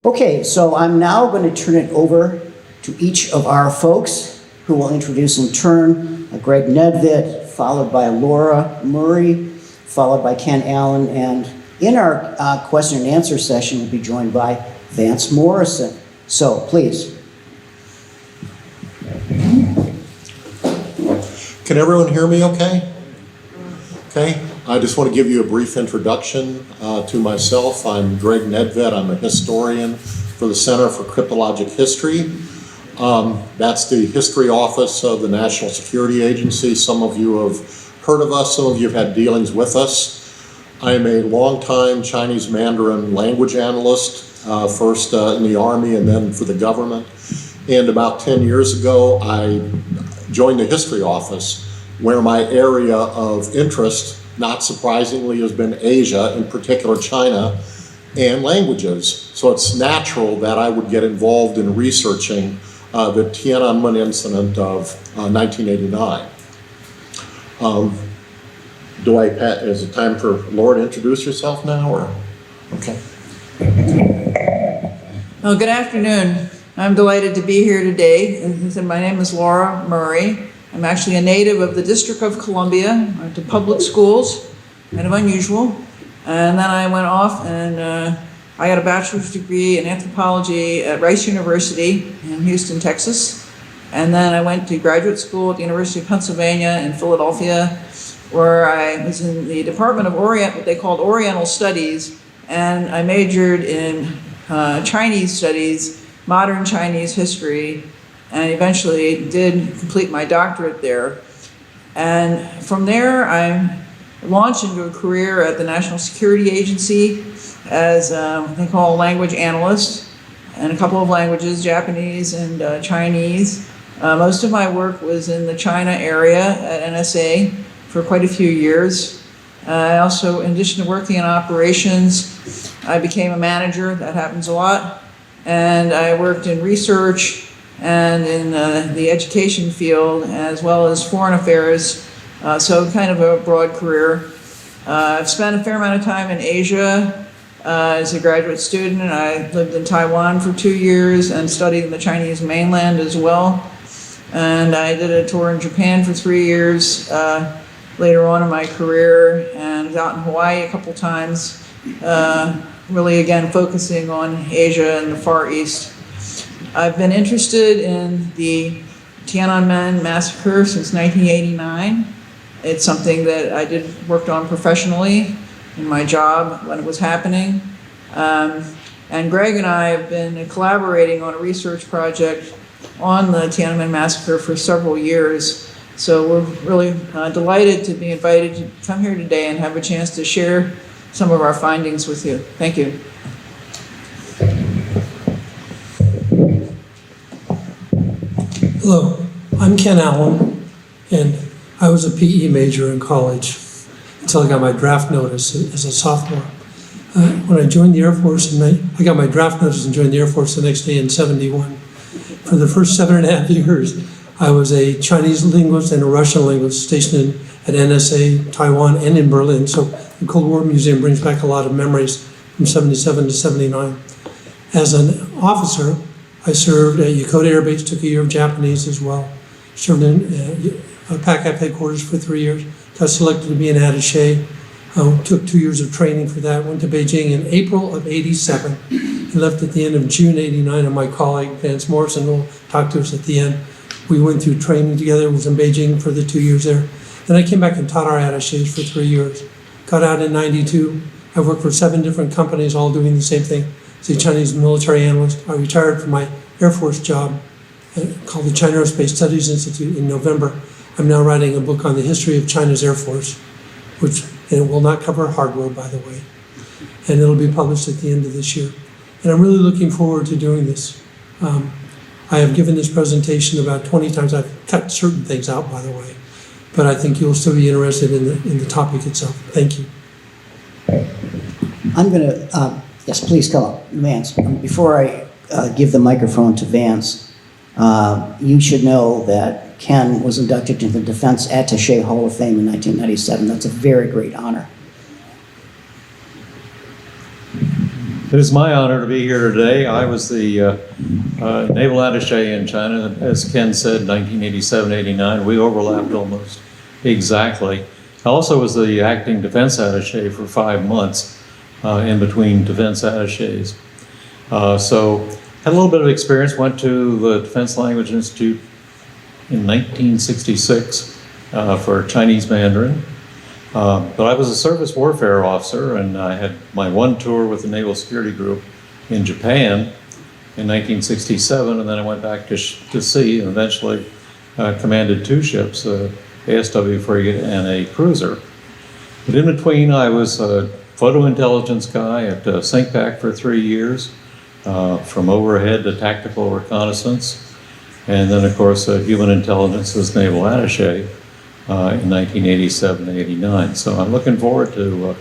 Okay, so I'm now going to turn it over to each of our folks who will introduce in turn Greg Nedved, followed by Laura Murray, followed by Ken Allen, and in our question and answer session we'll be joined by Vance Morrison. So please. Can everyone hear me okay? Okay. I just want to give you a brief introduction to myself. I'm Greg Nedved. I'm a historian for the Center for Cryptologic History. That's the history office of the National Security Agency. Some of you have heard of us. Some of you have had dealings with us. I'm a longtime Chinese Mandarin language analyst, first in the Army and then for the government. And about 10 years ago, I joined the history office, where my area of interest, not surprisingly, has been Asia, in particular China, and languages. So it's natural that I would get involved in researching the Tien'anmen incident of 1989. Is it time for Laura to introduce yourself now, or? Okay. Well, good afternoon. I'm delighted to be here today. As I said, my name is Laura Murray. I'm actually a native of the District of Columbia. I went to public schools, kind of unusual. And then I went off and I got a bachelor's degree in anthropology at Rice University in Houston, Texas. And then I went to graduate school at the University of Pennsylvania in Philadelphia, where I was in the Department of what they called Oriental Studies, and I majored in Chinese studies, modern Chinese history, and eventually did complete my doctorate there. And from there, I launched into a career at the National Security Agency as what they call a language analyst in a couple of languages, Japanese and Chinese. Most of my work was in the China area at NSA for quite a few years. I also, in addition to working in operations, I became a manager. That happens a lot. And I worked in research and in the education field, as well as foreign affairs, so kind of a broad career. I've spent a fair amount of time in Asia as a graduate student, and I lived in Taiwan for 2 years and studied in the Chinese mainland as well. And I did a tour in Japan for 3 years later on in my career, and was out in Hawaii a couple times, really again focusing on Asia and the Far East. I've been interested in the Tien'anmen Massacre since 1989. It's something that I worked on professionally in my job when it was happening. And Greg and I have been collaborating on a research project on the Tien'anmen Massacre for several years. So we're really delighted to be invited to come here today and have a chance to share some of our findings with you. Thank you. Hello, I'm Ken Allen, and I was a PE major in college until I got my draft notice as a sophomore. When I joined the Air Force, I got my draft notice and joined the Air Force the next day in '71. For the first 7.5 years, I was a Chinese linguist and a Russian linguist stationed at NSA, Taiwan, and in Berlin. So the Cold War Museum brings back a lot of memories from '77 to '79. As an officer, I served at Yokota Air Base, took a year of Japanese as well. Served in PACAP headquarters for 3 years. Got selected to be an attaché. Took 2 years of training for that. Went to Beijing in April of '87 and left at the end of June '89. And my colleague Vance Morrison will talk to us at the end. We went through training together. Was in Beijing for the 2 years there. Then I came back and taught our attachés for 3 years. Got out in '92. I worked for 7 different companies, all doing the same thing. As a Chinese military analyst. I retired from my Air Force job called the China Aerospace Studies Institute in November. I'm now writing a book on the history of China's Air Force, and it will not cover hardware, by the way. And it'll be published at the end of this year. And I'm really looking forward to doing this. I have given this presentation about 20 times. I've cut certain things out, by the way. But I think you'll still be interested in the topic itself. Thank you. I'm going to, yes, please come up, Vance. Before I give the microphone to Vance, you should know that Ken was inducted into the Defense Attaché Hall of Fame in 1997. That's a very great honor. It is my honor to be here today. I was the naval attaché in China, as Ken said, 1987-89. We overlapped almost exactly. I also was the acting defense attaché for 5 months in between defense attachés. So had a little bit of experience, went to the Defense Language Institute in 1966 for Chinese Mandarin. But I was a service warfare officer, and I had my one tour with the Naval Security Group in Japan in 1967, and then I went back to sea and eventually commanded 2 ships, a ASW frigate and a cruiser. But in between, I was a photo intelligence guy at SINCPAC for 3 years, from overhead to tactical reconnaissance, and then, of course, human intelligence as naval attaché. In 1987-89. So I'm looking forward to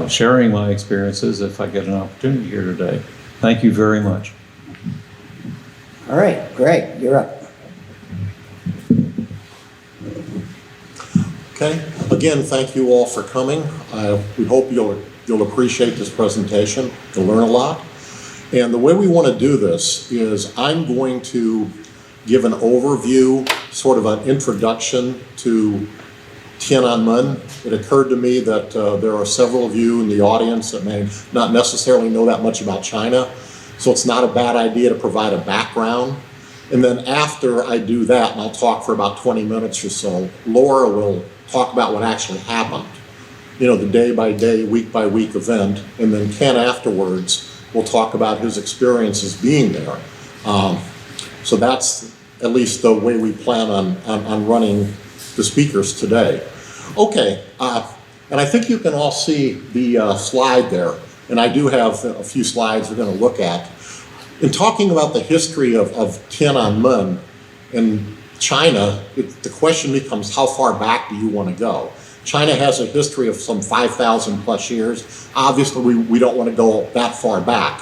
sharing my experiences if I get an opportunity here today. Thank you very much. All right, Greg, you're up. Okay, again, thank you all for coming. We hope you'll appreciate this presentation. You'll learn a lot. And the way we want to do this is I'm going to give an overview, sort of an introduction to Tien'anmen. It occurred to me that there are several of you in the audience that may not necessarily know that much about China, so it's not a bad idea to provide a background. And then after I do that, and I'll talk for about 20 minutes or so, Laura will talk about what actually happened. You know, the day-by-day, week-by-week event, and then Ken afterwards will talk about his experiences being there. So that's at least the way we plan on running the speakers today. Okay, and I think you can all see the slide there, and I do have a few slides we're going to look at. In talking about the history of Tien'anmen in China, the question becomes, how far back do you want to go? China has a history of some 5,000 plus years. Obviously, we don't want to go that far back.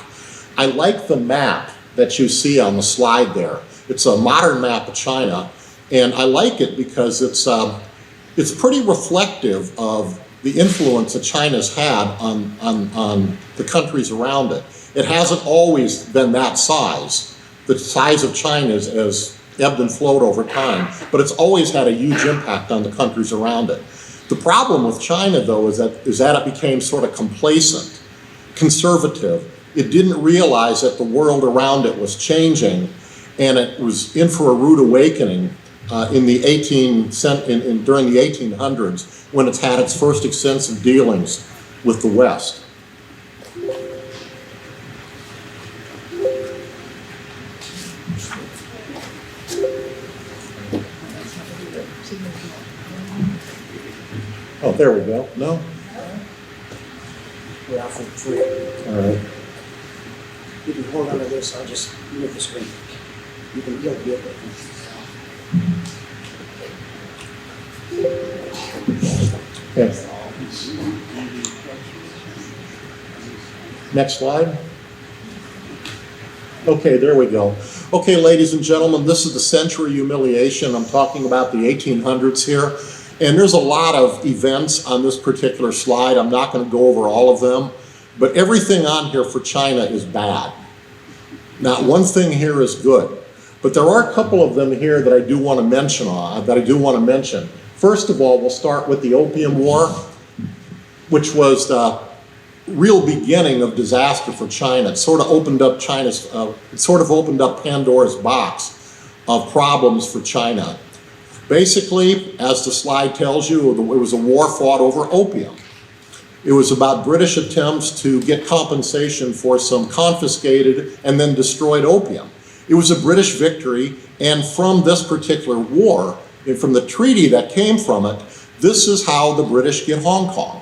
I like the map that you see on the slide there. It's a modern map of China, and I like it because it's pretty reflective of the influence that China's had on the countries around it. It hasn't always been that size. The size of China has ebbed and flowed over time, but it's always had a huge impact on the countries around it. The problem with China, though, is that it became sort of complacent, conservative. It didn't realize that the world around it was changing, and it was in for a rude awakening during the 1800s, when it's had its first extensive dealings with the West. Oh, there we go. No? We're off of 3. All right. You can hold on to this, I'll just move the screen. You'll be able to. Okay. Next slide. Okay, there we go. Okay, ladies and gentlemen, this is the century humiliation. I'm talking about the 1800s here. And there's a lot of events on this particular slide. I'm not going to go over all of them, but everything on here for China is bad. Not one thing here is good, but there are a couple of them here that I do want to mention. First of all, we'll start with the Opium War, which was the real beginning of disaster for China. It sort of opened up Pandora's box of problems for China. Basically, as the slide tells you, it was a war fought over opium. It was about British attempts to get compensation for some confiscated and then destroyed opium. It was a British victory, and from this particular war, and from the treaty that came from it, this is how the British get Hong Kong,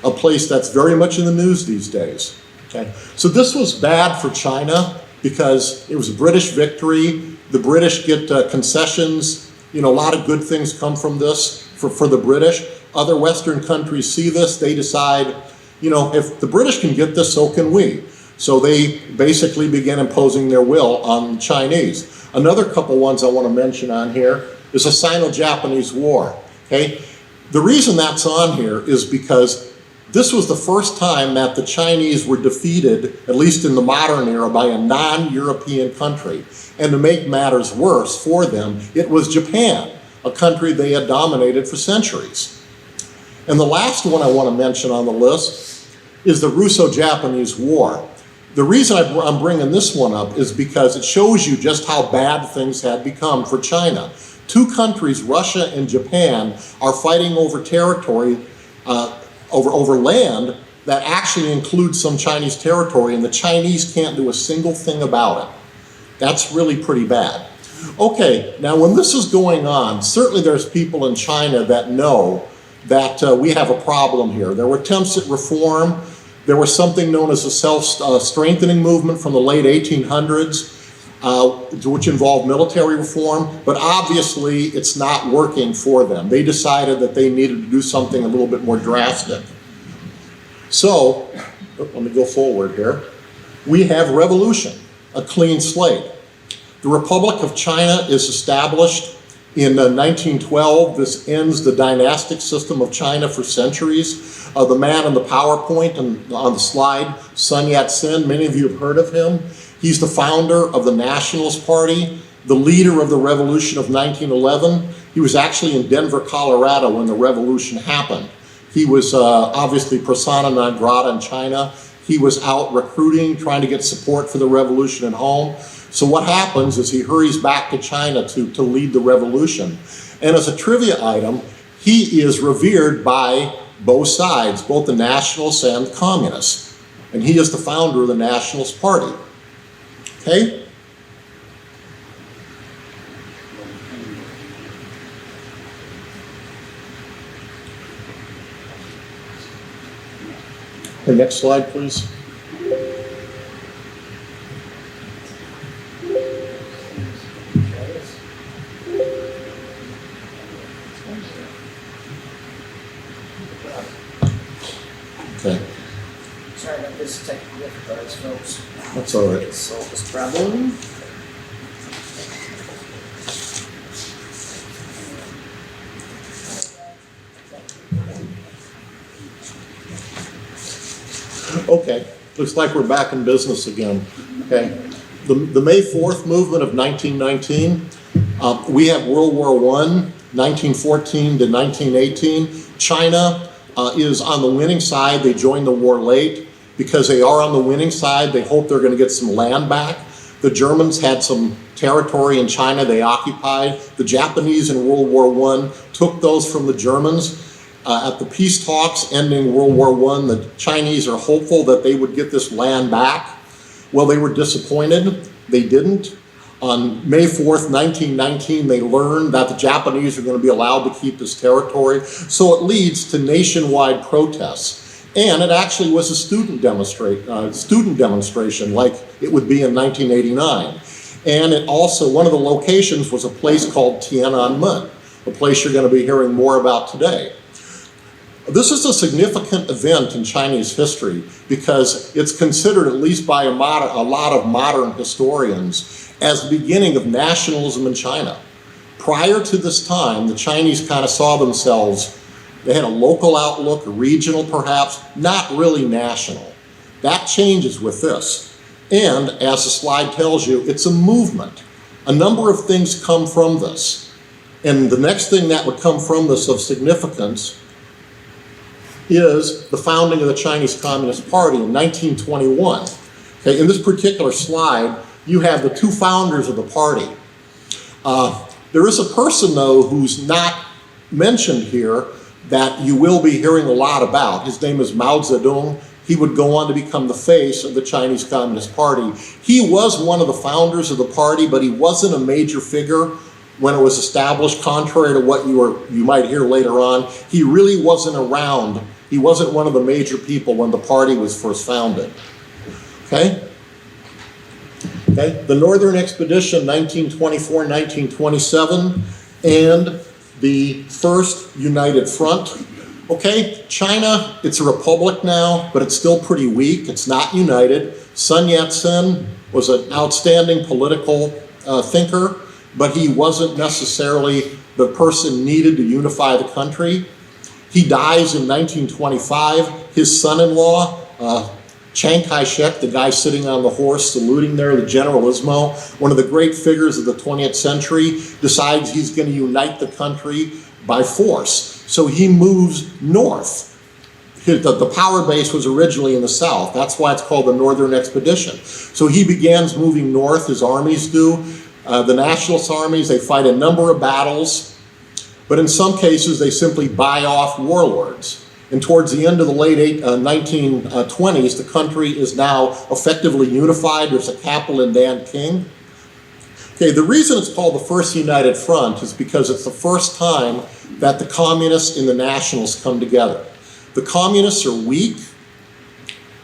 a place that's very much in the news these days. Okay? So this was bad for China because it was a British victory. The British get concessions. You know, a lot of good things come from this for the British. Other Western countries see this. They decide, you know, if the British can get this, so can we. So they basically began imposing their will on the Chinese. Another couple ones I want to mention on here is the Sino-Japanese War. Okay? The reason that's on here is because This was the first time that the Chinese were defeated, at least in the modern era, by a non-European country. And to make matters worse for them, it was Japan, a country they had dominated for centuries. And the last one I want to mention on the list is the Russo-Japanese War. The reason I'm bringing this one up is because it shows you just how bad things had become for China. Two countries, Russia and Japan, are fighting over territory, over land that actually includes some Chinese territory, and the Chinese can't do a single thing about it. That's really pretty bad. Okay, now when this is going on, certainly there's people in China that know that we have a problem here. There were attempts at reform. There was something known as the self-strengthening movement from the late 1800s, which involved military reform, but obviously it's not working for them. They decided that they needed to do something a little bit more drastic. So, let me go forward here. We have revolution, a clean slate. The Republic of China is established in 1912. This ends the dynastic system of China for centuries. The man in the PowerPoint and on the slide, Sun Yat-sen, many of you have heard of him. He's the founder of the Nationalist Party, the leader of the revolution of 1911. He was actually in Denver, Colorado when the revolution happened. He was obviously persona non grata in China. He was out recruiting, trying to get support for the revolution at home. So what happens is he hurries back to China to lead the revolution. And as a trivia item, he is revered by both sides, both the nationalists and the communists. And he is the founder of the Nationalist Party. Okay? The next slide, please. Okay. Sorry about this technical difficulties, folks. That's all right. Solve this problem. Okay, looks like we're back in business again. Okay, the May 4th movement of 1919, we have World War I, 1914 to 1918. China is on the winning side. They joined the war late. Because they are on the winning side, they hope they're going to get some land back. The Germans had some territory in China they occupied. The Japanese in World War I took those from the Germans. At the peace talks ending World War I, the Chinese are hopeful that they would get this land back. Well, they were disappointed. They didn't. On May 4th, 1919, they learned that the Japanese are going to be allowed to keep this territory. So it leads to nationwide protests. And it actually was a student demonstration like it would be in 1989. And it also, one of the locations was a place called Tien'anmen, a place you're going to be hearing more about today. This is a significant event in Chinese history because it's considered, at least by a lot of modern historians, as the beginning of nationalism in China. Prior to this time, the Chinese kind of saw themselves, they had a local outlook, a regional perhaps, not really national. That changes with this. And as the slide tells you, it's a movement. A number of things come from this. And the next thing that would come from this of significance is the founding of the Chinese Communist Party in 1921. Okay, in this particular slide, you have the two founders of the party. There is a person, though, who's not mentioned here that you will be hearing a lot about. His name is Mao Zedong. He would go on to become the face of the Chinese Communist Party. He was one of the founders of the party, but he wasn't a major figure when it was established, contrary to what you might hear later on. He really wasn't around. He wasn't one of the major people when the party was first founded. Okay? Okay, the Northern Expedition, 1924-1927, and the First United Front. Okay, China, it's a republic now, but it's still pretty weak. It's not united. Sun Yat-sen was an outstanding political thinker, but he wasn't necessarily the person needed to unify the country. He dies in 1925. His son-in-law, Chiang Kai-shek, the guy sitting on the horse saluting there, the Generalissimo, one of the great figures of the 20th century, decides he's going to unite the country by force. So he moves north. The power base was originally in the south. That's why it's called the Northern Expedition. So he begins moving north, his armies do. The nationalist armies, they fight a number of battles, but in some cases they simply buy off warlords. And towards the end of the late 1920s, the country is now effectively unified. There's a capital in Nanking. Okay, the reason it's called the First United Front is because it's the first time that the communists and the nationalists come together. The communists are weak.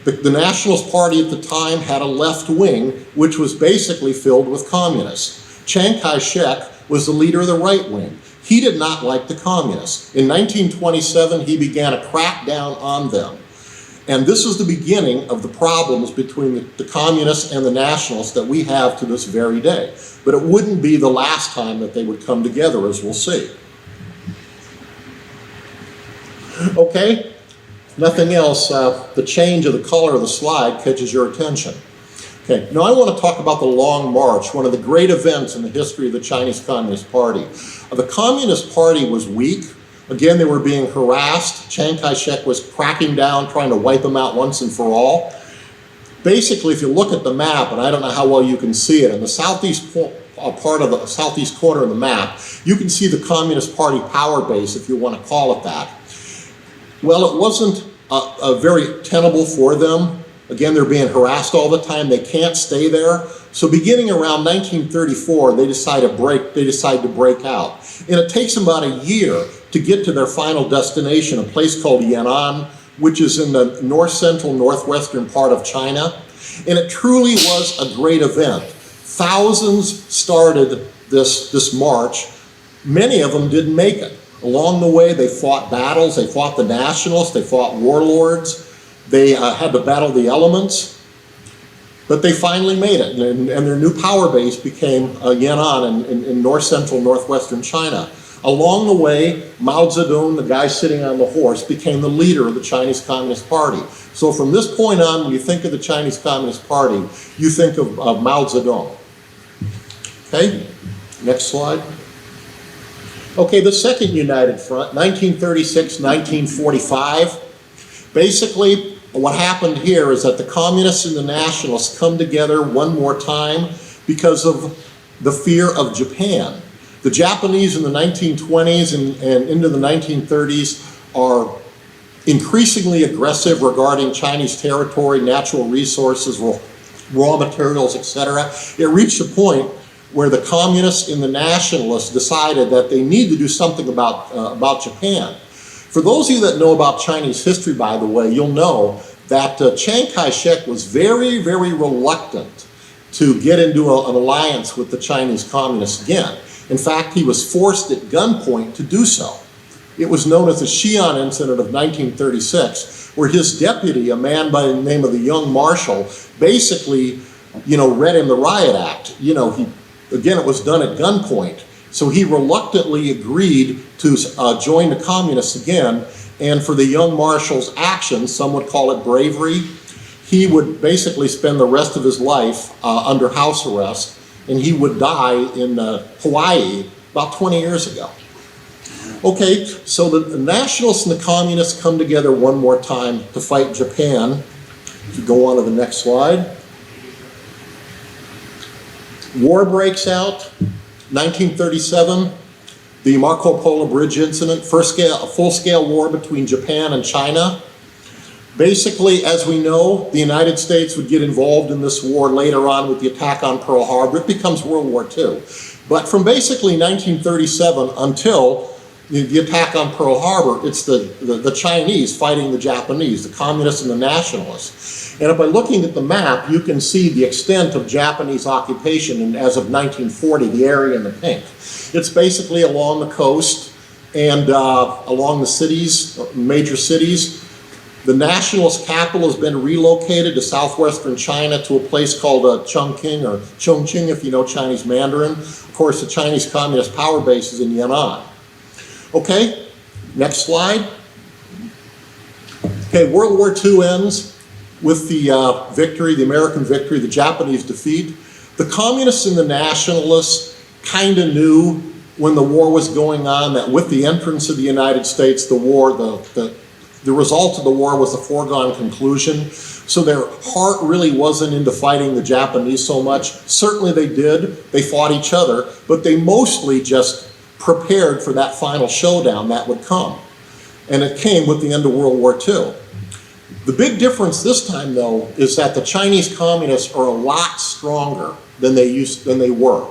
The Nationalist Party at the time had a left wing, which was basically filled with communists. Chiang Kai-shek was the leader of the right wing. He did not like the communists. In 1927, he began a crackdown on them. And this is the beginning of the problems between the communists and the nationalists that we have to this very day. But it wouldn't be the last time that they would come together, as we'll see. Okay, nothing else. The change of the color of the slide catches your attention. Okay, now I want to talk about the Long March, one of the great events in the history of the Chinese Communist Party. The Communist Party was weak. Again, they were being harassed. Chiang Kai-shek was cracking down, trying to wipe them out once and for all. Basically, if you look at the map, and I don't know how well you can see it, in the southeast part of the southeast corner of the map, you can see the Communist Party power base, if you want to call it that. Well, it wasn't very tenable for them. Again, they're being harassed all the time. They can't stay there. So beginning around 1934, they decide to break out. And it takes them about a year to get to their final destination, a place called Tien'anmen, which is in the north-central, northwestern part of China. And it truly was a great event. Thousands started this march. Many of them didn't make it. Along the way, they fought battles. They fought the nationalists. They fought warlords. They had to battle the elements. But they finally made it, and their new power base became Yan'an in north-central, northwestern China. Along the way, Mao Zedong, the guy sitting on the horse, became the leader of the Chinese Communist Party. So from this point on, when you think of the Chinese Communist Party, you think of Mao Zedong. Okay, next slide. Okay, the Second United Front, 1936, 1945. Basically, what happened here is that the communists and the nationalists come together one more time because of the fear of Japan. The Japanese in the 1920s and into the 1930s are increasingly aggressive regarding Chinese territory, natural resources, raw materials, etc. It reached a point where the communists and the nationalists decided that they need to do something about Japan. For those of you that know about Chinese history, by the way, you'll know that Chiang Kai-shek was very, very reluctant to get into an alliance with the Chinese communists again. In fact, he was forced at gunpoint to do so. It was known as the Xi'an incident of 1936, where his deputy, a man by the name of the Young Marshal, basically, read him the riot act. Again, it was done at gunpoint. So he reluctantly agreed to join the communists again, and for the Young Marshal's actions, some would call it bravery, he would basically spend the rest of his life under house arrest, and he would die in Hawaii about 20 years ago. Okay, so the nationalists and the communists come together one more time to fight Japan. If you go on to the next slide. War breaks out, 1937, the Marco Polo Bridge incident, a full-scale war between Japan and China. Basically, as we know, the United States would get involved in this war later on with the attack on Pearl Harbor. It becomes World War II. But from basically 1937 until the attack on Pearl Harbor, it's the Chinese fighting the Japanese, the communists and the nationalists. And by looking at the map, you can see the extent of Japanese occupation as of 1940, the area in the pink. It's basically along the coast and along the cities, major cities. The nationalist capital has been relocated to southwestern China to a place called Chongqing, or Chongqing if you know Chinese Mandarin. Of course, the Chinese Communist power base is in Yan'an. Okay, next slide. Okay, World War II ends with the victory, the American victory, the Japanese defeat. The communists and the nationalists kind of knew when the war was going on that with the entrance of the United States, the war, the result of the war was a foregone conclusion. So their heart really wasn't into fighting the Japanese so much. Certainly they did. They fought each other, but they mostly just prepared for that final showdown that would come. And it came with the end of World War II. The big difference this time, though, is that the Chinese communists are a lot stronger than they were.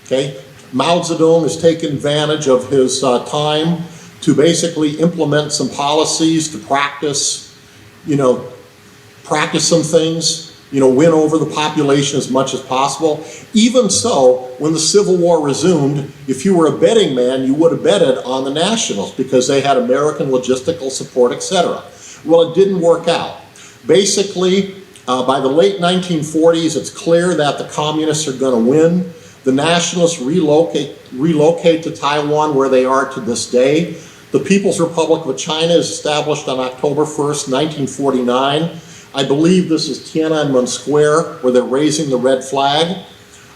Okay? Mao Zedong has taken advantage of his time to basically implement some policies to practice some things, win over the population as much as possible. Even so, when the Civil War resumed, if you were a betting man, you would have betted on the Nationals because they had American logistical support, etc. Well, it didn't work out. Basically, by the late 1940s, it's clear that the communists are going to win. The Nationalists relocate to Taiwan, where they are to this day. The People's Republic of China is established on October 1st, 1949. I believe this is Tien'anmen Square, where they're raising the red flag.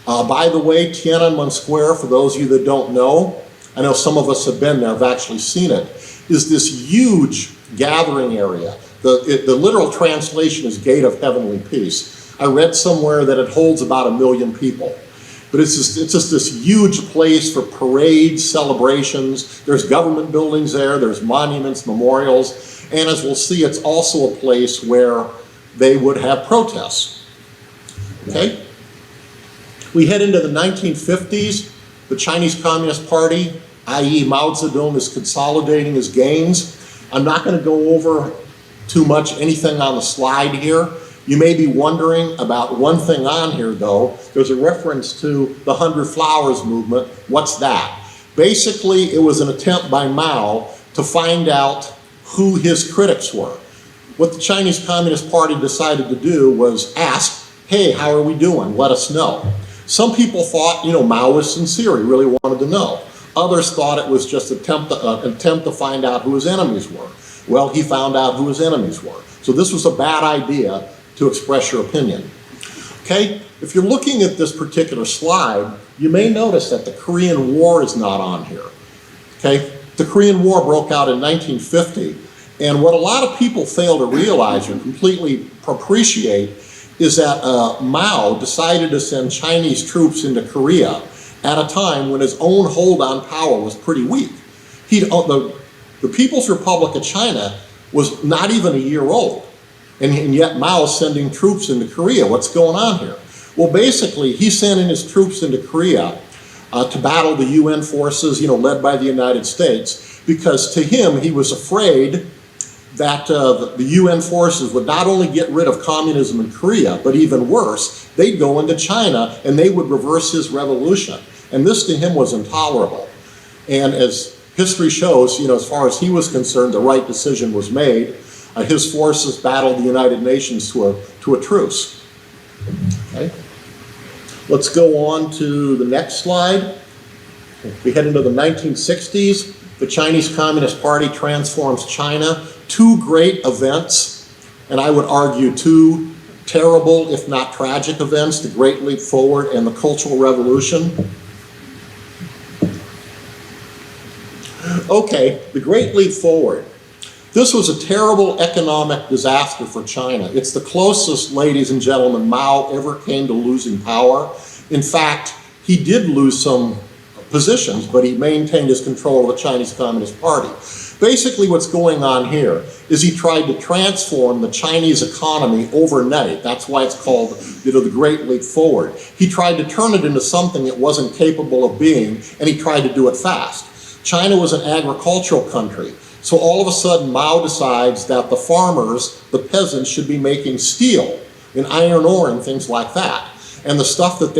By the way, Tien'anmen Square, for those of you that don't know, I know some of us have been there, have actually seen it, is this huge gathering area. The literal translation is Gate of Heavenly Peace. I read somewhere that it holds about 1 million people. But it's just this huge place for parades, celebrations. There's government buildings there, there's monuments, memorials, and as we'll see, it's also a place where they would have protests. Okay? We head into the 1950s. The Chinese Communist Party, i.e. Mao Zedong, is consolidating his gains. I'm not going to go over too much anything on the slide here. You may be wondering about one thing on here, though. There's a reference to the 100 Flowers movement. What's that? Basically, it was an attempt by Mao to find out who his critics were. What the Chinese Communist Party decided to do was ask, hey, how are we doing? Let us know. Some people thought, Mao was sincere. He really wanted to know. Others thought it was just an attempt to find out who his enemies were. Well, he found out who his enemies were. So this was a bad idea to express your opinion. Okay, if you're looking at this particular slide, you may notice that the Korean War is not on here. Okay, the Korean War broke out in 1950, and what a lot of people fail to realize or completely appreciate is that Mao decided to send Chinese troops into Korea at a time when his own hold on power was pretty weak. The People's Republic of China was not even a year old. And yet Mao's sending troops into Korea. What's going on here? Well, basically, he's sending his troops into Korea to battle the UN forces, led by the United States, because to him, he was afraid that the UN forces would not only get rid of communism in Korea, but even worse, they'd go into China and they would reverse his revolution. And this to him was intolerable. And as history shows, as far as he was concerned, the right decision was made. His forces battled the United Nations to a truce. Okay. Let's go on to the next slide. We head into the 1960s. The Chinese Communist Party transforms China. Two great events, and I would argue two terrible, if not tragic events, the Great Leap Forward and the Cultural Revolution. Okay, the Great Leap Forward. This was a terrible economic disaster for China. It's the closest, ladies and gentlemen, Mao ever came to losing power. In fact, he did lose some positions, but he maintained his control of the Chinese Communist Party. Basically, what's going on here is he tried to transform the Chinese economy overnight. That's why it's called, the Great Leap Forward. He tried to turn it into something it wasn't capable of being, and he tried to do it fast. China was an agricultural country. So all of a sudden, Mao decides that the farmers, the peasants, should be making steel and iron ore and things like that. And the stuff that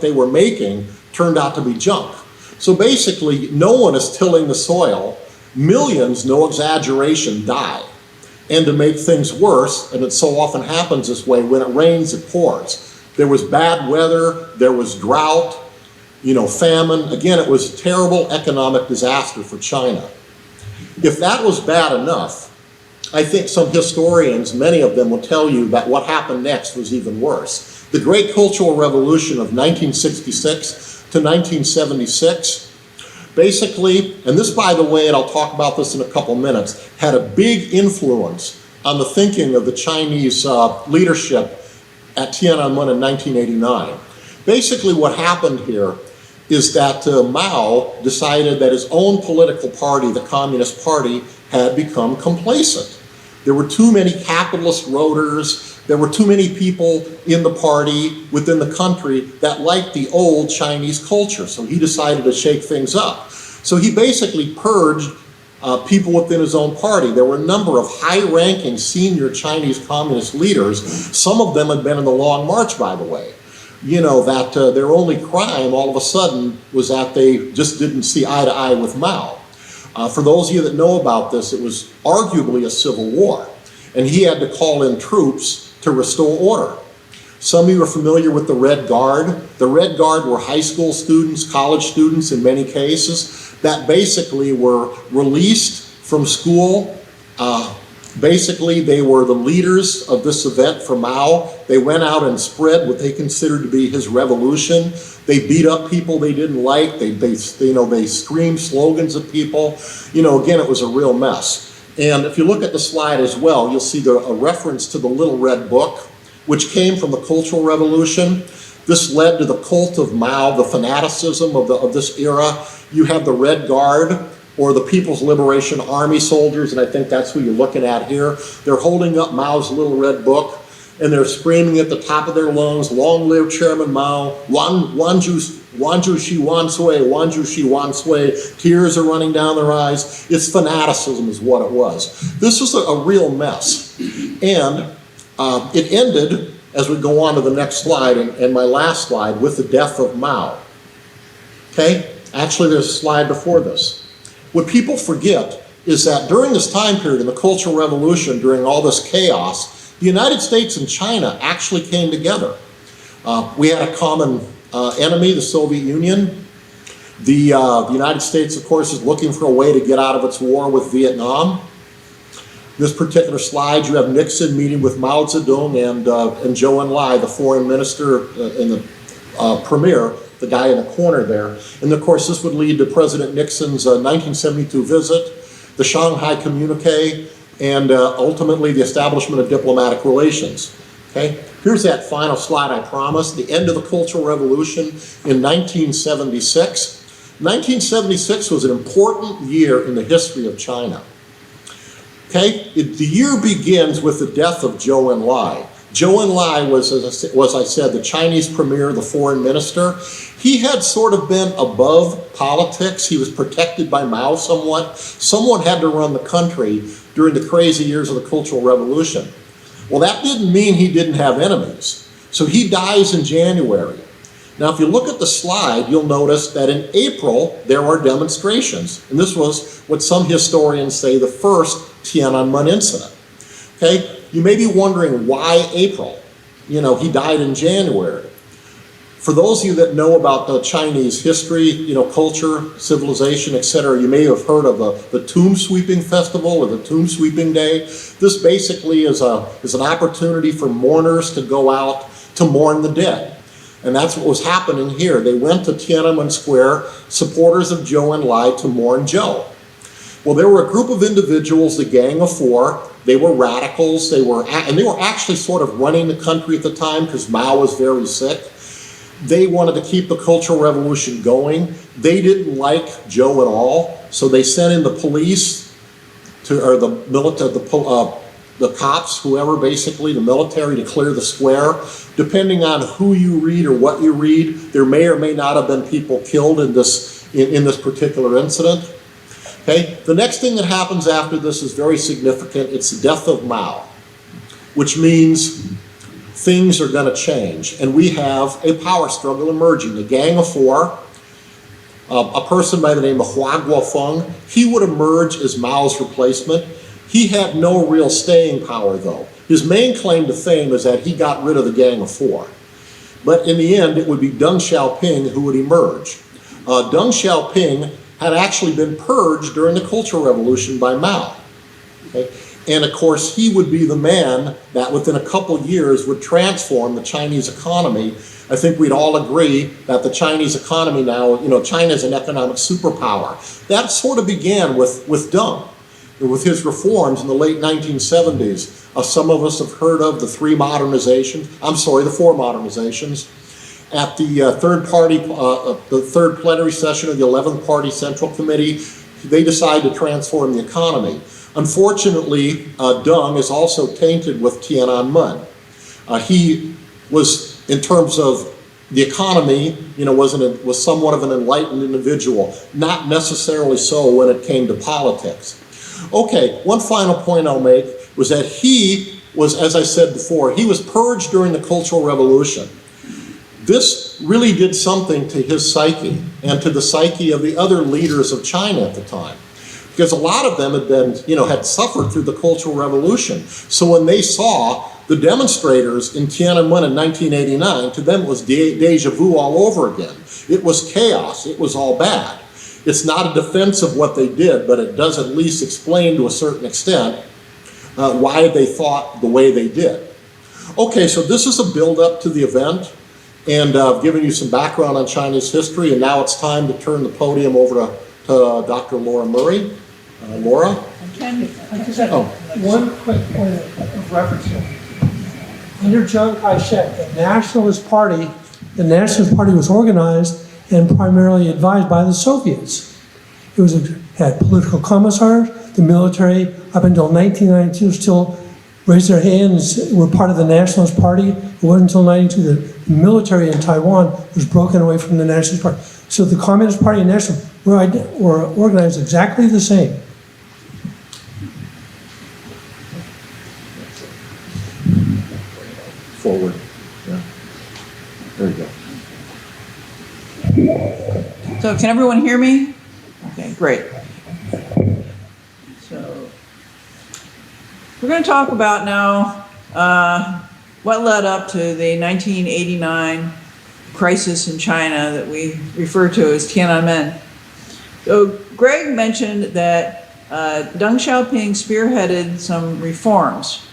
they were making turned out to be junk. So basically, no one is tilling the soil. Millions, no exaggeration, die. And to make things worse, and it so often happens this way, when it rains, it pours. There was bad weather, there was drought, famine. Again, it was a terrible economic disaster for China. If that was bad enough, I think some historians, many of them will tell you that what happened next was even worse. The Great Cultural Revolution of 1966 to 1976, basically, and this, by the way, and I'll talk about this in a couple minutes, had a big influence on the thinking of the Chinese leadership at Tien'anmen in 1989. Basically what happened here is that Mao decided that his own political party, the Communist Party, had become complacent. There were too many capitalist voters, there were too many people in the party, within the country, that liked the old Chinese culture, so he decided to shake things up. So he basically purged people within his own party. There were a number of high-ranking senior Chinese communist leaders. Some of them had been in the Long March, by the way. You know, that their only crime all of a sudden was that they just didn't see eye to eye with Mao. For those of you that know about this, it was arguably a civil war, and he had to call in troops to restore order. Some of you are familiar with the Red Guard. The Red Guard were high school students, college students in many cases, that basically were released from school. Basically, they were the leaders of this event for Mao. They went out and spread what they considered to be his revolution. They beat up people they didn't like. They screamed slogans at people. You know, again, it was a real mess. And if you look at the slide as well, you'll see a reference to the Little Red Book, which came from the Cultural Revolution. This led to the cult of Mao, the fanaticism of this era. You have the Red Guard, or the People's Liberation Army soldiers, and I think that's who you're looking at here. They're holding up Mao's Little Red Book, and they're screaming at the top of their lungs, "Long live Chairman Mao, Wan Zhu Shi Wan Sui, Wan Zhu Shi Wan Sui." Tears are running down their eyes. It's fanaticism is what it was. This was a real mess. And it ended, as we go on to the next slide, and my last slide, with the death of Mao. Okay? Actually, there's a slide before this. What people forget is that during this time period in the Cultural Revolution, during all this chaos, the United States and China actually came together. We had a common enemy, the Soviet Union. The United States, of course, is looking for a way to get out of its war with Vietnam. This particular slide, you have Nixon meeting with Mao Zedong and Zhou Enlai, the foreign minister and the premier, the guy in the corner there. And of course, this would lead to President Nixon's 1972 visit, the Shanghai Communique, and ultimately the establishment of diplomatic relations. Okay? Here's that final slide I promised, the end of the Cultural Revolution in 1976. 1976 was an important year in the history of China. Okay? The year begins with the death of Zhou Enlai. Zhou Enlai was, as I said, the Chinese premier, the foreign minister. He had sort of been above politics. He was protected by Mao somewhat. Someone had to run the country during the crazy years of the Cultural Revolution. Well, that didn't mean he didn't have enemies. So he dies in January. Now, if you look at the slide, you'll notice that in April, there are demonstrations. And this was what some historians say the first Tien'anmen incident. Okay? You may be wondering why April? You know, he died in January. For those of you that know about the Chinese history, you know, culture, civilization, etc., you may have heard of the Tomb Sweeping Festival or the Tomb Sweeping Day. This basically is an opportunity for mourners to go out to mourn the dead. And that's what was happening here. They went to Tiananmen Square, supporters of Zhou Enlai, to mourn Zhou. Well, there were a group of individuals, the Gang of Four. They were radicals. They were actually sort of running the country at the time because Mao was very sick. They wanted to keep the Cultural Revolution going. They didn't like Zhou at all, so they sent in the police or the military, the cops, whoever, basically the military, to clear the square. Depending on who you read or what you read, there may or may not have been people killed in this particular incident. Okay, the next thing that happens after this is very significant. It's the death of Mao, which means things are going to change. And we have a power struggle emerging. The Gang of Four, a person by the name of Hua Guofeng, he would emerge as Mao's replacement. He had no real staying power, though. His main claim to fame is that he got rid of the Gang of Four. But in the end, it would be Deng Xiaoping who would emerge. Deng Xiaoping had actually been purged during the Cultural Revolution by Mao. Okay? And of course, he would be the man that within a couple years would transform the Chinese economy. I think we'd all agree that the Chinese economy now, China is an economic superpower. That sort of began with Deng, with his reforms in the late 1970s. Some of us have heard of the four modernizations. At the third plenary session of the 11th Party Central Committee, they decided to transform the economy. Unfortunately, Deng is also tainted with Tien'anmen. He was, in terms of the economy, was somewhat of an enlightened individual, not necessarily so when it came to politics. Okay, one final point I'll make was that he was, as I said before, he was purged during the Cultural Revolution. This really did something to his psyche and to the psyche of the other leaders of China at the time, because a lot of them had suffered through the Cultural Revolution. So when they saw the demonstrators in Tiananmen in 1989, to them it was deja vu all over again. It was chaos. It was all bad. It's not a defense of what they did, but it does at least explain to a certain extent why they thought the way they did. Okay, so this is a build-up to the event, and I've given you some background on Chinese history, and now it's time to turn the podium over to Dr. Laura Murray. Laura? I just have one quick point of reference here. Under Chiang Kai-shek, the Nationalist Party was organized and primarily advised by the Soviets. Had political commissars, the military, up until 1992, still raised their hands, were part of the Nationalist Party. It wasn't until 92 that the military in Taiwan was broken away from the Nationalist Party. So the Communist Party and National were organized exactly the same. Forward. Yeah. There you go. So can everyone hear me? Okay, great. So we're going to talk about now what led up to the 1989 crisis in China that we refer to as Tien'anmen. So Greg mentioned that Deng Xiaoping spearheaded some reforms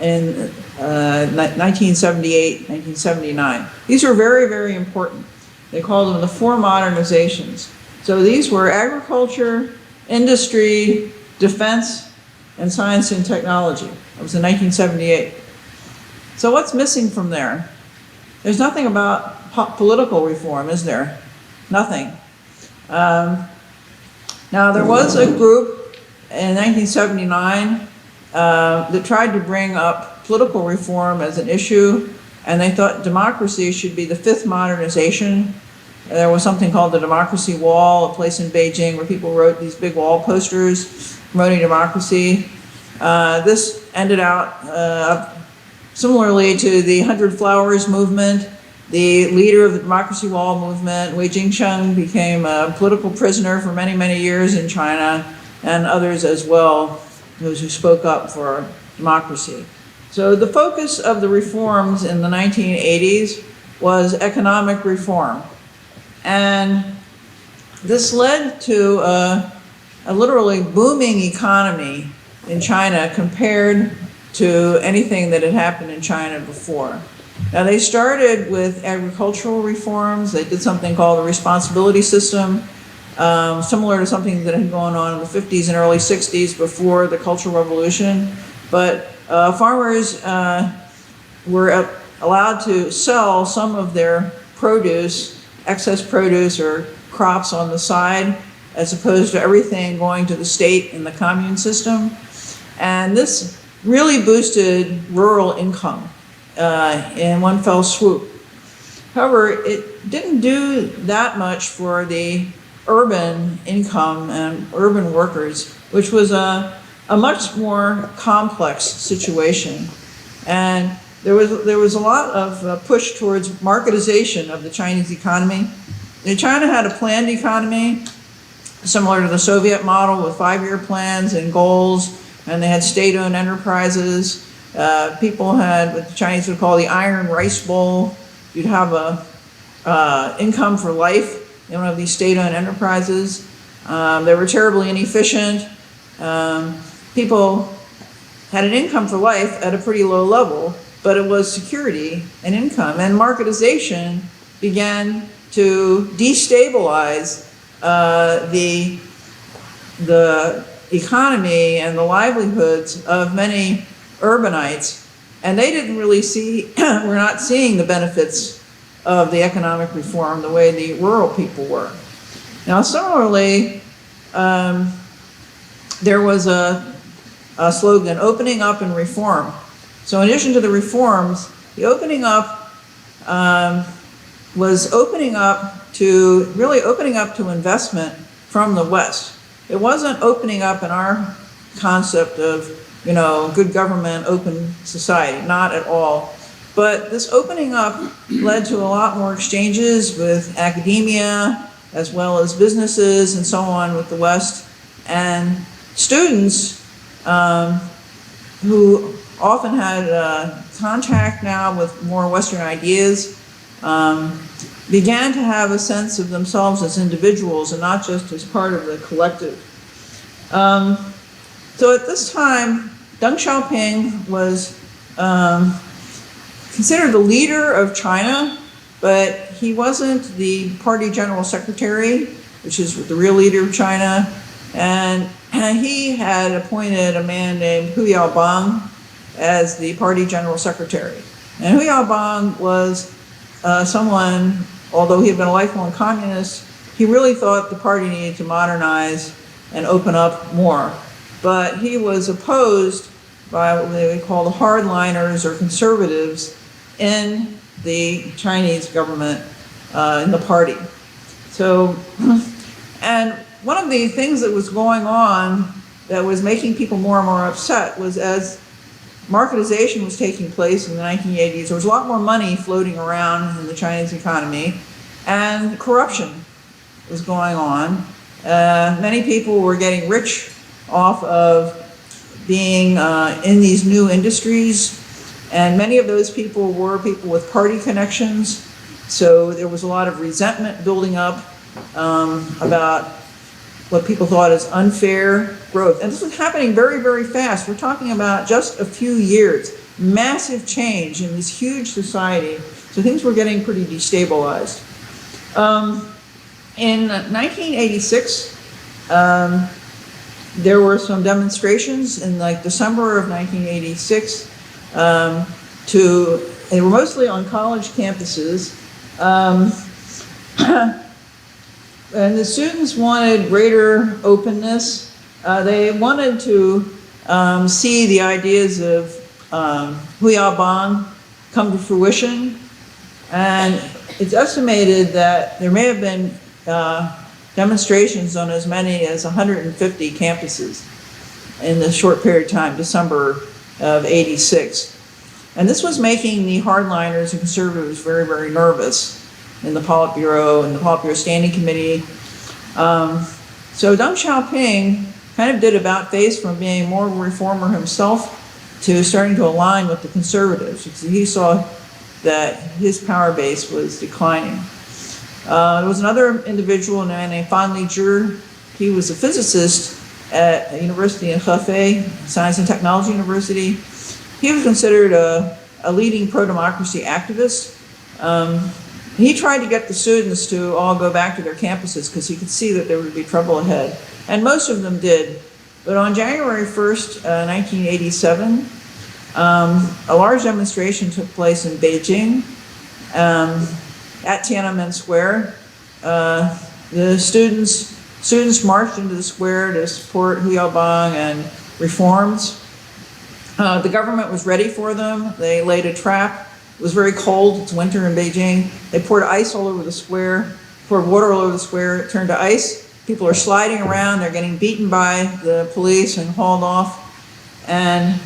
in 1978, 1979. These were very, very important. They called them the four modernizations. So these were agriculture, industry, defense, and science and technology. That was in 1978. So what's missing from there? There's nothing about political reform, is there? Nothing. Now, there was a group in 1979 that tried to bring up political reform as an issue, and they thought democracy should be the fifth modernization. There was something called the Democracy Wall, a place in Beijing where people wrote these big wall posters promoting democracy. This ended out similarly to the 100 Flowers movement. The leader of the Democracy Wall movement, Wei Jingsheng, became a political prisoner for many, many years in China, and others as well, those who spoke up for democracy. So the focus of the reforms in the 1980s was economic reform. And this led to a literally booming economy in China compared to anything that had happened in China before. Now, they started with agricultural reforms. They did something called the responsibility system, similar to something that had gone on in the 50s and early 60s before the Cultural Revolution. But farmers were allowed to sell some of their produce, excess produce or crops on the side, as opposed to everything going to the state in the commune system. And this really boosted rural income in one fell swoop. However, it didn't do that much for the urban income and urban workers, which was a much more complex situation. And there was a lot of push towards marketization of the Chinese economy. And China had a planned economy, similar to the Soviet model with 5-year plans and goals, and they had state-owned enterprises. People had what the Chinese would call the iron rice bowl. You'd have a income for life in one of these state-owned enterprises. They were terribly inefficient. People had an income for life at a pretty low level, but it was security and income. And marketization began to destabilize the economy and the livelihoods of many urbanites. And they didn't really see, we're not seeing the benefits of the economic reform the way the rural people were. Now, similarly, there was a slogan, opening up and reform. So in addition to the reforms, the opening up was really opening up to investment from the West. It wasn't opening up in our concept of, good government, open society, not at all. But this opening up led to a lot more exchanges with academia, as well as businesses and so on with the West. And students who often had contact now with more Western ideas began to have a sense of themselves as individuals and not just as part of the collective. So at this time, Deng Xiaoping was considered the leader of China, but he wasn't the party general secretary, which is the real leader of China. And he had appointed a man named Hu Yaobang as the party general secretary. And Hu Yaobang was someone, although he had been a lifelong communist, he really thought the party needed to modernize and open up more. But he was opposed by what they would call the hardliners or conservatives in the Chinese government, in the party. So, and one of the things that was going on that was making people more and more upset was as marketization was taking place in the 1980s, there was a lot more money floating around in the Chinese economy, and corruption was going on. Many people were getting rich off of being in these new industries, and many of those people were people with party connections. So there was a lot of resentment building up about what people thought is unfair growth. And this was happening very, very fast. We're talking about just a few years, massive change in this huge society. So things were getting pretty destabilized. In 1986, there were some demonstrations in December of 1986 they were mostly on college campuses. And the students wanted greater openness. They wanted to see the ideas of Hu Yaobang come to fruition. And it's estimated that there may have been demonstrations on as many as 150 campuses in this short period of time, December of '86. And this was making the hardliners and conservatives very, very nervous in the Politburo and the Politburo Standing Committee. So Deng Xiaoping kind of did about face from being more of a reformer himself to starting to align with the conservatives, because he saw that his power base was declining. There was another individual named Fan Lizhi. He was a physicist at a university in Hefei, Science and Technology University. He was considered a leading pro-democracy activist. He tried to get the students to all go back to their campuses because he could see that there would be trouble ahead. And most of them did. But on January 1st, 1987, a large demonstration took place in Beijing at Tien'anmen Square. The students marched into the square to support Hu Yaobang and reforms. The government was ready for them. They laid a trap. It was very cold. It's winter in Beijing. They poured ice all over the square, poured water all over the square. It turned to ice. People are sliding around. They're getting beaten by the police and hauled off. And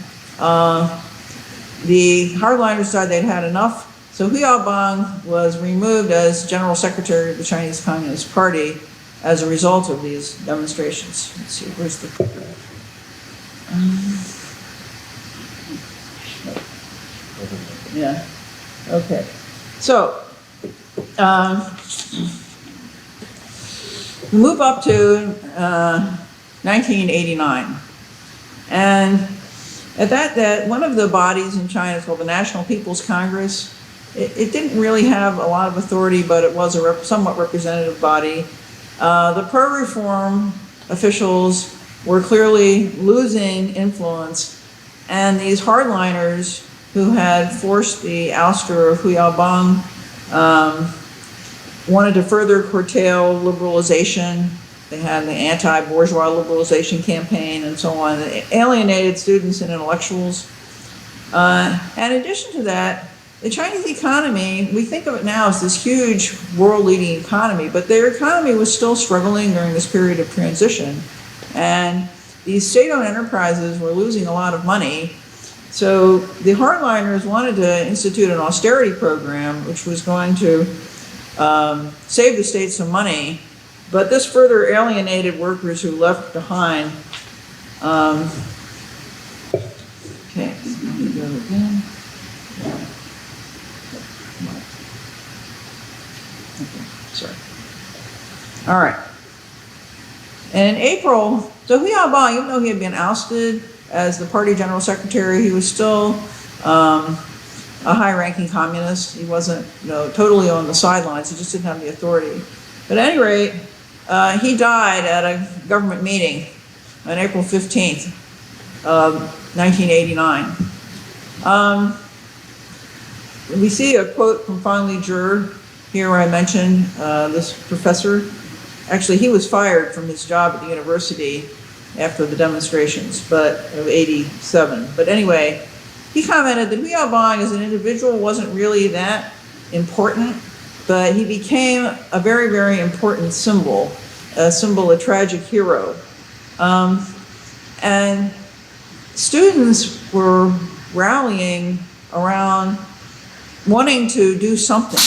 the hardliners decided they'd had enough. So Hu Yaobang was removed as General Secretary of the Chinese Communist Party as a result of these demonstrations. Let's see, where's the clicker? Yeah, okay. So, we move up to 1989. And At that one of the bodies in China is called the National People's Congress. It didn't really have a lot of authority, but it was a somewhat representative body. The pro-reform officials were clearly losing influence, and these hardliners who had forced the ouster of Hu Yaobang wanted to further curtail liberalization. They had the anti-bourgeois liberalization campaign and so on. They alienated students and intellectuals. And in addition to that, the Chinese economy, we think of it now as this huge world-leading economy, but their economy was still struggling during this period of transition. And these state-owned enterprises were losing a lot of money. So the hardliners wanted to institute an austerity program, which was going to save the state some money, but this further alienated workers who left behind. Okay, let me go again. Okay, sorry. All right. In April, so Hu Yaobang, even though he had been ousted as the party general secretary, he was still a high-ranking communist. He wasn't, totally on the sidelines. He just didn't have the authority. But at any rate, he died at a government meeting on April 15th of 1989. We see a quote from Fan Li here where I mentioned this professor. Actually, he was fired from his job at the university after the demonstrations, of '87. But anyway, he commented that Hu Yaobang as an individual wasn't really that important, but he became a very, very important symbol, a tragic hero. And students were rallying around wanting to do something,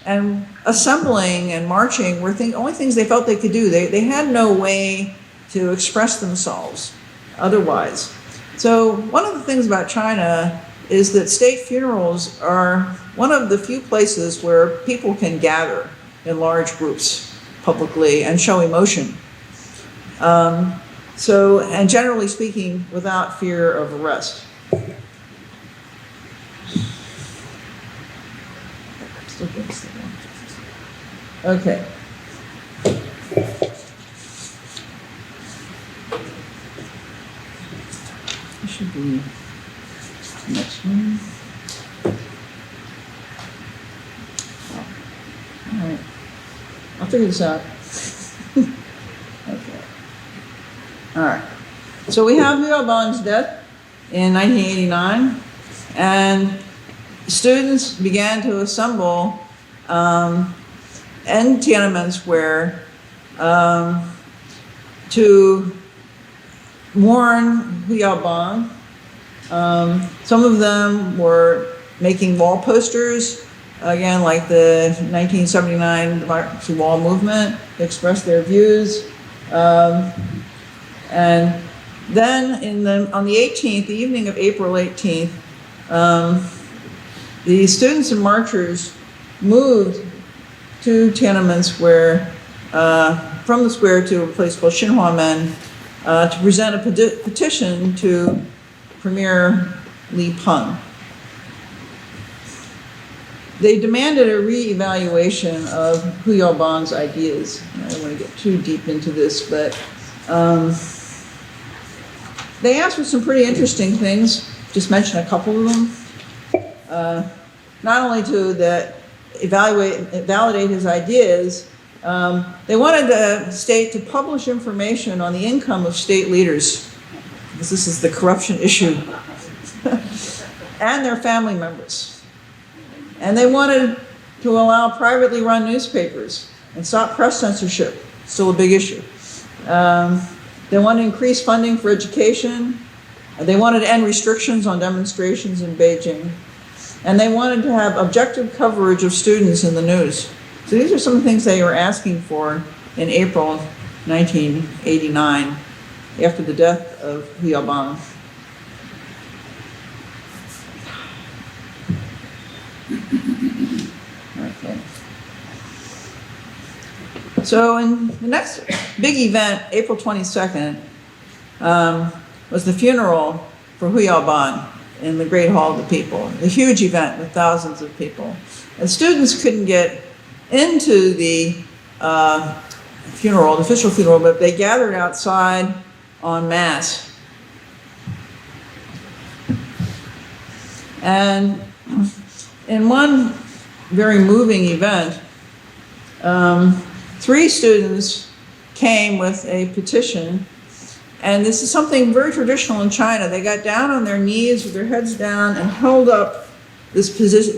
and assembling and marching were only things they felt they could do. They had no way to express themselves otherwise. So one of the things about China is that state funerals are one of the few places where people can gather in large groups publicly and show emotion. And generally speaking, without fear of arrest. Still against the one. Okay. This should be the next one. All right. I'll figure this out. Okay. All right. So we have Hu Yaobang's death in 1989, and students began to assemble in Tien'anmen Square to mourn Hu Yaobang. Some of them were making wall posters, again, like the 1979 Democracy Wall movement, to express their views. And then on the 18th, the evening of April 18th, the students and marchers moved to Tien'anmen Square, from the square to a place called Tien'anmen, to present a petition to Premier Li Peng. They demanded a re-evaluation of Hu Yaobang's ideas. I don't want to get too deep into this, but they asked for some pretty interesting things. Just mention a couple of them. Not only to validate his ideas, they wanted the state to publish information on the income of state leaders, because this is the corruption issue, and their family members. And they wanted to allow privately run newspapers and stop press censorship, still a big issue. They wanted to increase funding for education. They wanted to end restrictions on demonstrations in Beijing. And they wanted to have objective coverage of students in the news. So these are some of the things they were asking for in April 1989, after the death of Hu Yaobang. Okay. So in the next big event, April 22nd, was the funeral for Huyaoban in the Great Hall of the People, a huge event with thousands of people. And students couldn't get into the funeral, the official funeral, but they gathered outside en masse. And in one very moving event, 3 students came with a petition, and this is something very traditional in China. They got down on their knees with their heads down and held up this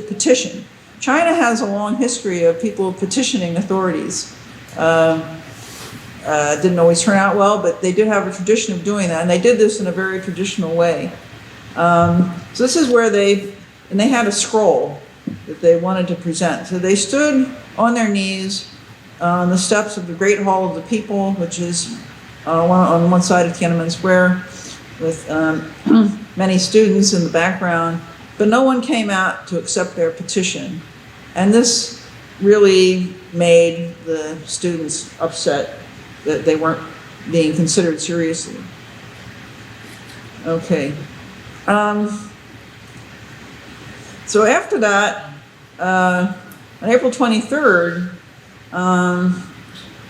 petition. China has a long history of people petitioning authorities. Didn't always turn out well, but they did have a tradition of doing that, and they did this in a very traditional way. So this is where they had a scroll that they wanted to present. So they stood on their knees on the steps of the Great Hall of the People, which is on one side of Tien'anmen Square, with many students in the background, but no one came out to accept their petition. And this really made the students upset that they weren't being considered seriously. Okay. So after that, on April 23rd,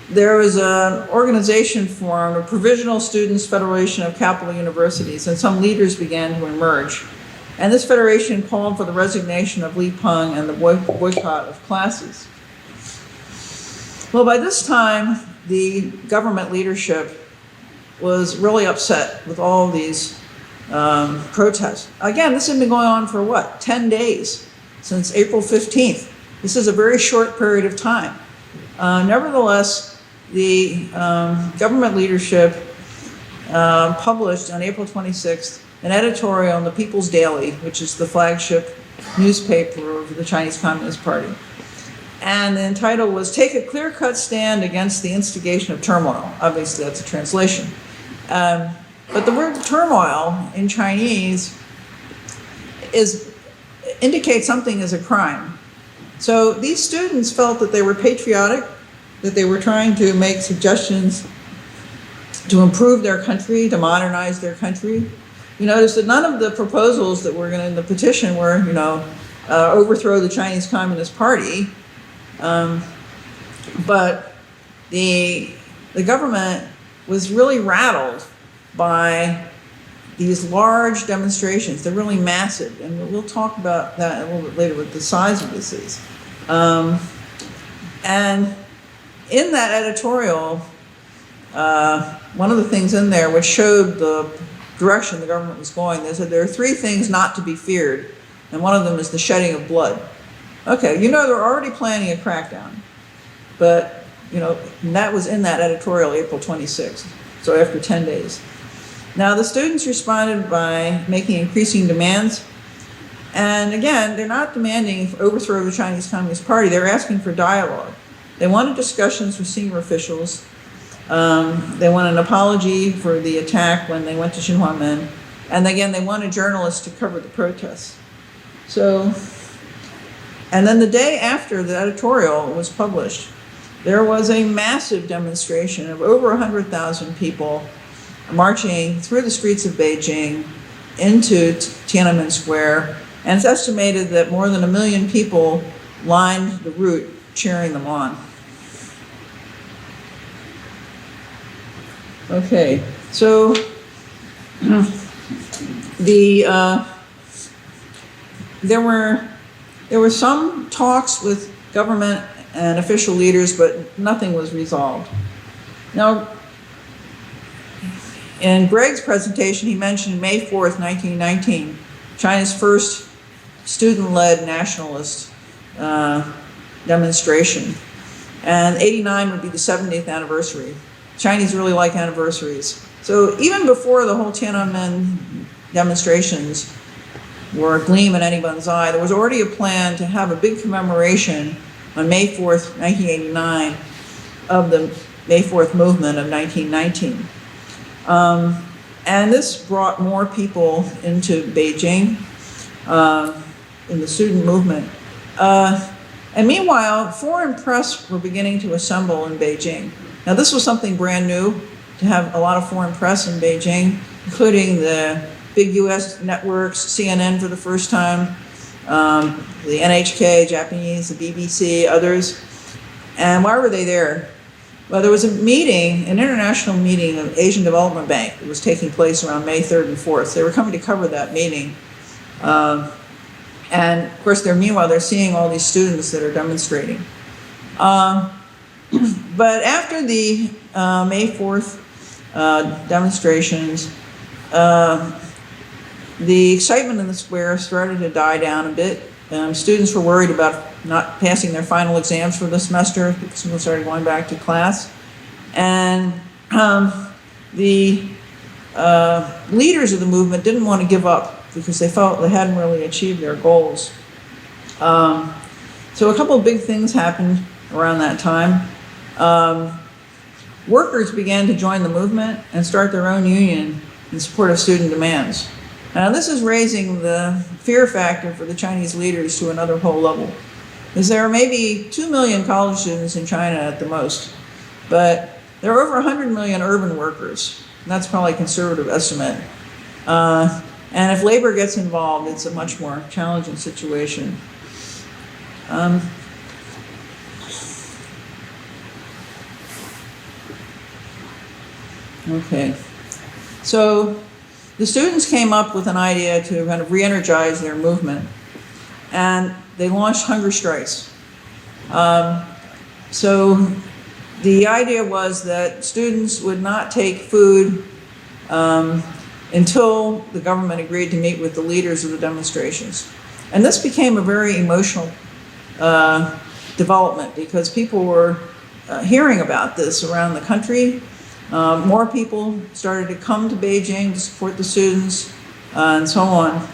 there was an organization formed, a Provisional Students Federation of Capital Universities, and some leaders began to emerge. And this federation called for the resignation of Li Peng and the boycott of classes. Well, by this time, the government leadership was really upset with all these protests. Again, this had been going on for what, 10 days, since April 15th. This is a very short period of time. Nevertheless, the government leadership published on April 26th an editorial in the People's Daily, which is the flagship newspaper of the Chinese Communist Party. And the title was, "Take a Clear-Cut Stand Against the Instigation of Turmoil." Obviously, that's a translation. But the word turmoil in Chinese indicates something as a crime. So these students felt that they were patriotic, that they were trying to make suggestions to improve their country, to modernize their country. You notice that none of the proposals that were in the petition were, overthrow the Chinese Communist Party. But the government was really rattled by these large demonstrations. They're really massive, and we'll talk about that a little bit later, what the size of this is. And in that editorial, one of the things in there which showed the direction the government was going, they said there are 3 things not to be feared, and one of them is the shedding of blood. Okay, they're already planning a crackdown, but, that was in that editorial April 26th, so after 10 days. Now, the students responded by making increasing demands, and again, they're not demanding overthrow of the Chinese Communist Party, they're asking for dialogue. They wanted discussions with senior officials. They want an apology for the attack when they went to Tien'anmen. And again, they wanted journalists to cover the protests. And then the day after the editorial was published, there was a massive demonstration of over 100,000 people marching through the streets of Beijing into Tiananmen Square. And it's estimated that more than 1 million people lined the route cheering them on. Okay, so there were some talks with government and official leaders, but nothing was resolved. Now, in Greg's presentation, he mentioned May 4th, 1919, China's first student-led nationalist demonstration. And 89 would be the 70th anniversary. Chinese really like anniversaries. So even before the whole Tian'anmen demonstrations were a gleam in anyone's eye, there was already a plan to have a big commemoration on May 4th, 1989, of the May 4th movement of 1919. And this brought more people into Beijing in the student movement. And meanwhile, foreign press were beginning to assemble in Beijing. Now, this was something brand new, to have a lot of foreign press in Beijing, including the big US networks, CNN for the first time, the NHK, Japanese, the BBC, others. And why were they there? Well, there was a meeting, an international meeting of Asian Development Bank that was taking place around May 3rd and 4th. They were coming to cover that meeting. And of course, meanwhile, they're seeing all these students that are demonstrating. But after the May 4th demonstrations, the excitement in the square started to die down a bit. Students were worried about not passing their final exams for the semester because people started going back to class. And the leaders of the movement didn't want to give up because they felt they hadn't really achieved their goals. So a couple of big things happened around that time. Workers began to join the movement and start their own union in support of student demands. Now this is raising the fear factor for the Chinese leaders to another whole level. Because there are maybe 2 million college students in China at the most, but there are over 100 million urban workers. And that's probably a conservative estimate. And if labor gets involved, it's a much more challenging situation. Okay, so the students came up with an idea to kind of re-energize their movement, and they launched hunger strikes. So the idea was that students would not take food until the government agreed to meet with the leaders of the demonstrations. And this became a very emotional development because people were hearing about this around the country. More people started to come to Beijing to support the students and so on.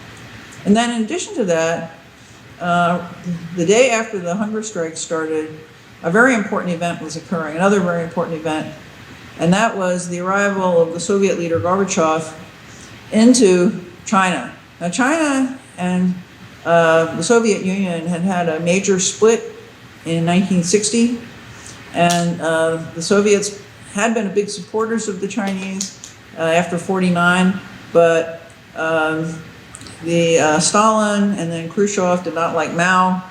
And then in addition to that, the day after the hunger strike started, a very important event was occurring, another very important event, and that was the arrival of the Soviet leader Gorbachev into China. Now China and the Soviet Union had had a major split in 1960, and the Soviets had been big supporters of the Chinese after 49, but Stalin and then Khrushchev did not like Mao,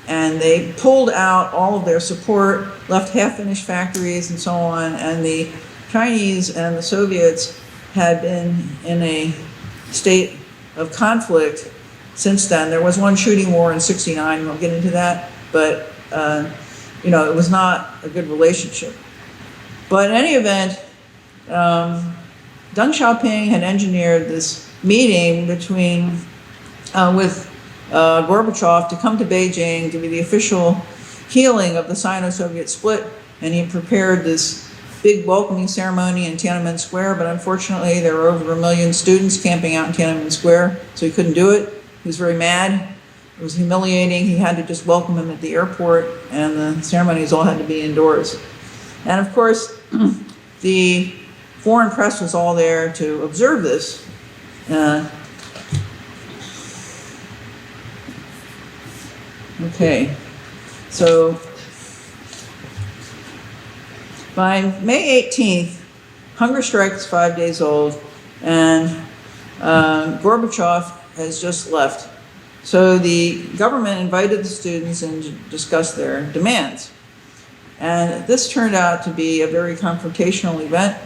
and they pulled out all of their support, left half-finished factories and so on, and the Chinese and the Soviets had been in a state of conflict since then. There was one shooting war in '69, we'll get into that, but it was not a good relationship. But in any event, Deng Xiaoping had engineered this meeting with Gorbachev to come to Beijing to be the official healing of the Sino-Soviet split, and he prepared this big welcoming ceremony in Tien'anmen Square, but unfortunately there were over 1 million students camping out in Tien'anmen Square, so he couldn't do it. He was very mad. It was humiliating. He had to just welcome him at the airport, and the ceremonies all had to be indoors. And of course, the foreign press was all there to observe this. Okay, so by May 18th, hunger strike is 5 days old, and Gorbachev has just left. So the government invited the students in to discuss their demands. And this turned out to be a very confrontational event.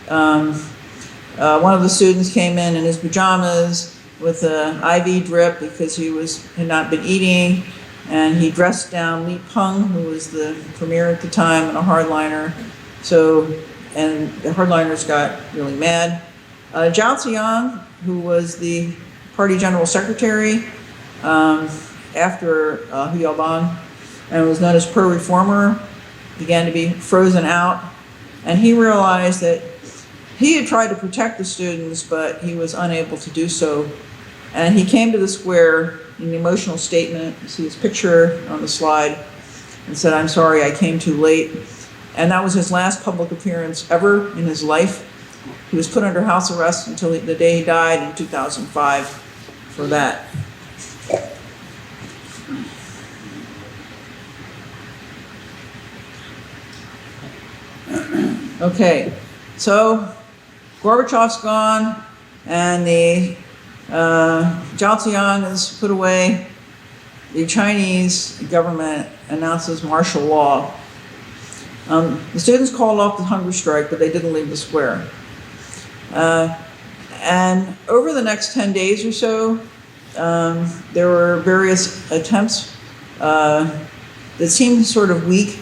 One of the students came in his pajamas with an IV drip because he had not been eating, and he dressed down Li Peng, who was the premier at the time, and a hardliner. And the hardliners got really mad. Zhao Ziyang, who was the party general secretary after Hu Yaobang, and was known as pro-reformer, began to be frozen out. And he realized that he had tried to protect the students, but he was unable to do so. And he came to the square in an emotional statement. You see his picture on the slide, and said, "I'm sorry, I came too late." And that was his last public appearance ever in his life. He was put under house arrest until the day he died in 2005 for that. Okay, so Gorbachev's gone, and the Zhaoziang is put away. The Chinese government announces martial law. The students called off the hunger strike, but they didn't leave the square. And over the next 10 days or so, there were various attempts that seemed sort of weak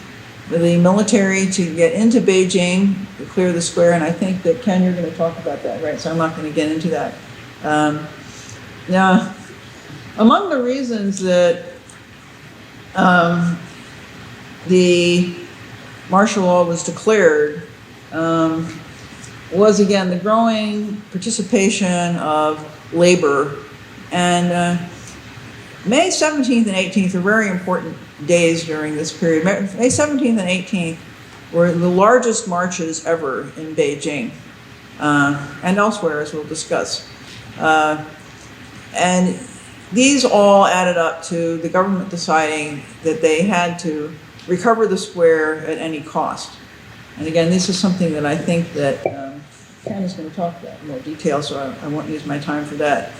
for the military to get into Beijing to clear the square. And I think that, Ken, you're going to talk about that, right? So I'm not going to get into that. Now, among the reasons that the martial law was declared was, again, the growing participation of labor. And May 17th and 18th are very important days during this period. May 17th and 18th were the largest marches ever in Beijing and elsewhere, as we'll discuss. And these all added up to the government deciding that they had to recover the square at any cost. And again, this is something that I think that Ken is going to talk about in more detail, so I won't use my time for that.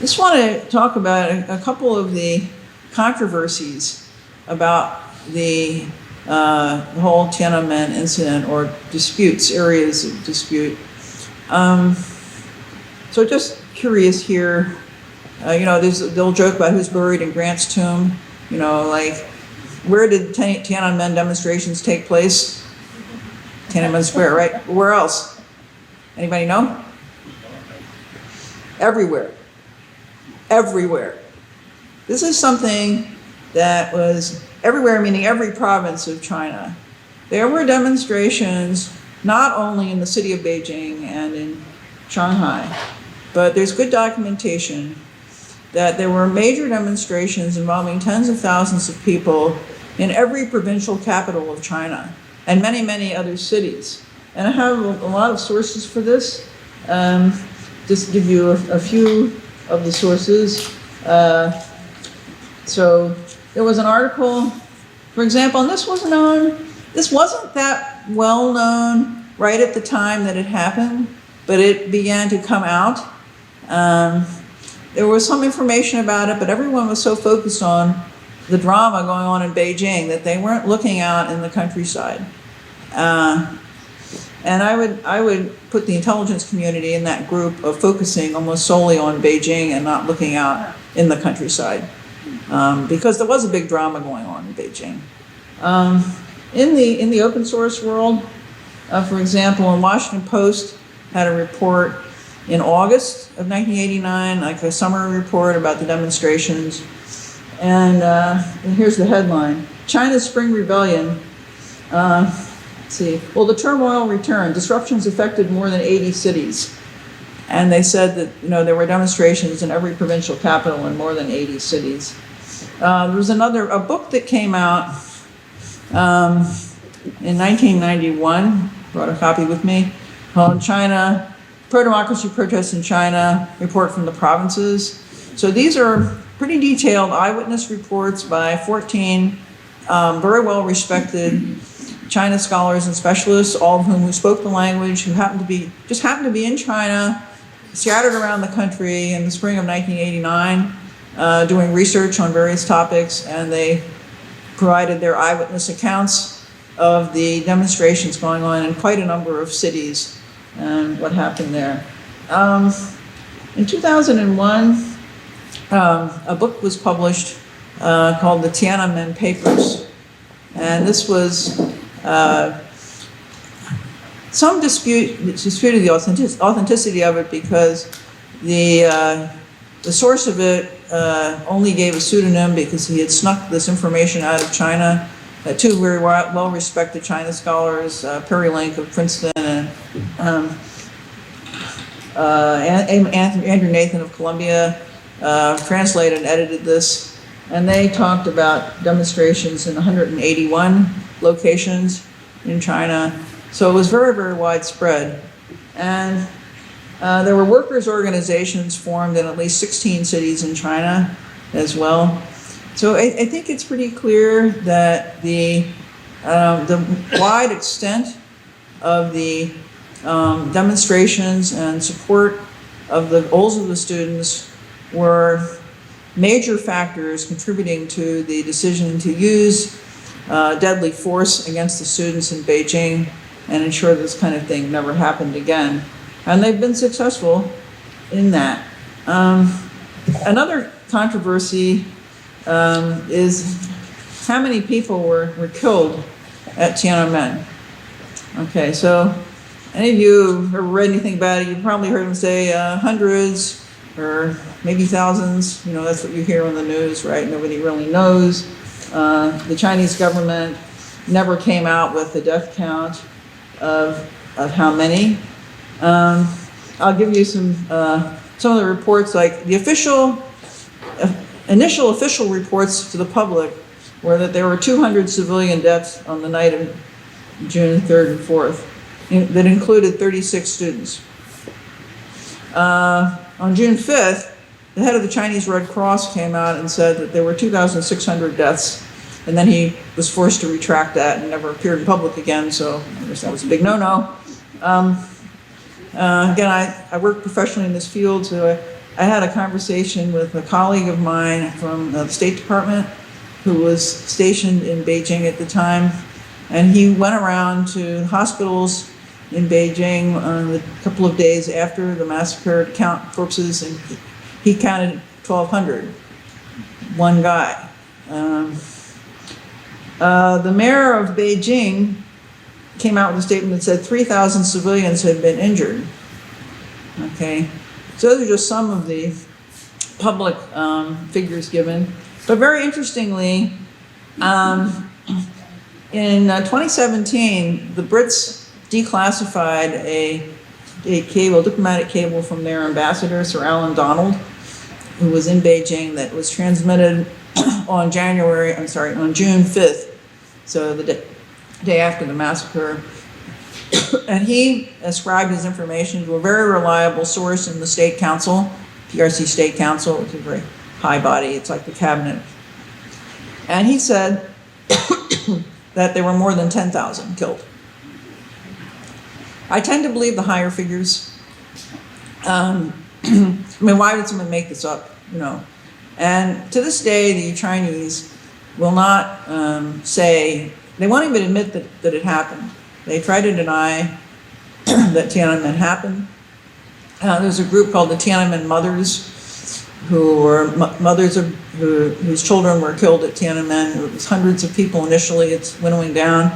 Just want to talk about a couple of the controversies about the whole Tien'anmen incident, or disputes, areas of dispute. So just curious here, there's the old joke about who's buried in Grant's tomb. Like, where did Tiananmen demonstrations take place? Tiananmen Square, right? Where else? Anybody know? Everywhere. Everywhere. This is something that was everywhere, meaning every province of China. There were demonstrations not only in the city of Beijing and in Shanghai, but there's good documentation that there were major demonstrations involving tens of thousands of people in every provincial capital of China and many, many other cities. And I have a lot of sources for this. Just to give you a few of the sources. So there was an article, for example, and this wasn't that well known right at the time that it happened, but it began to come out. There was some information about it, but everyone was so focused on the drama going on in Beijing that they weren't looking out in the countryside. And I would put the intelligence community in that group of focusing almost solely on Beijing and not looking out in the countryside, because there was a big drama going on in Beijing. In the open source world, for example, the Washington Post had a report in August of 1989, like a summary report about the demonstrations. And here's the headline: China's Spring Rebellion. The turmoil returned. Disruptions affected more than 80 cities. And they said that there were demonstrations in every provincial capital in more than 80 cities. There was a book that came out in 1991, brought a copy with me, called China, Pro-Democracy Protests in China, Report from the Provinces. So these are pretty detailed eyewitness reports by 14 very well-respected China scholars and specialists, all of whom spoke the language, who happened to be in China, scattered around the country in the spring of 1989, doing research on various topics, and they provided their eyewitness accounts of the demonstrations going on in quite a number of cities and what happened there. In 2001, a book was published called the Tien'anmen Papers, and this was some disputed the authenticity of it, because the source of it only gave a pseudonym because he had snuck this information out of China. Two very well-respected China scholars, Perry Link of Princeton and Andrew Nathan of Columbia, translated and edited this. And they talked about demonstrations in 181 locations in China. So it was very, very widespread. And there were workers' organizations formed in at least 16 cities in China as well. So I think it's pretty clear that the wide extent of the demonstrations and support of the goals of the students were major factors contributing to the decision to use deadly force against the students in Beijing and ensure this kind of thing never happened again. And they've been successful in that. Another controversy is how many people were killed at Tien'anmen. Okay, so any of you who've ever read anything about it, you've probably heard them say hundreds or maybe thousands. You know, that's what you hear on the news, right? Nobody really knows. The Chinese government never came out with the death count of how many. I'll give you some of the reports, like the initial official reports to the public were that there were 200 civilian deaths on the night of June 3rd and 4th, that included 36 students. On June 5th, the head of the Chinese Red Cross came out and said that there were 2,600 deaths, and then he was forced to retract that and never appeared in public again, so I guess that was a big no-no. Again, I work professionally in this field, so I had a conversation with a colleague of mine from the State Department who was stationed in Beijing at the time, and he went around to hospitals in Beijing on a couple of days after the massacre to count corpses, and he counted 1,200, one guy. The mayor of Beijing came out with a statement that said 3,000 civilians had been injured. Okay, so those are just some of the public figures given. But very interestingly, in 2017, the Brits declassified a diplomatic cable from their ambassador, Sir Alan Donald, who was in Beijing, that was transmitted on June 5th, so the day after the massacre. And he ascribed his information to a very reliable source in the State Council, PRC State Council, which is a very high body, it's like the cabinet. And he said that there were more than 10,000 killed. I tend to believe the higher figures. I mean, why would someone make this up, you know? And to this day, the Chinese will not say, they won't even admit that it happened. They try to deny that Tiananmen happened. There's a group called the Tien'anmen Mothers, who were mothers whose children were killed at Tiananmen. It was hundreds of people initially, it's winnowing down.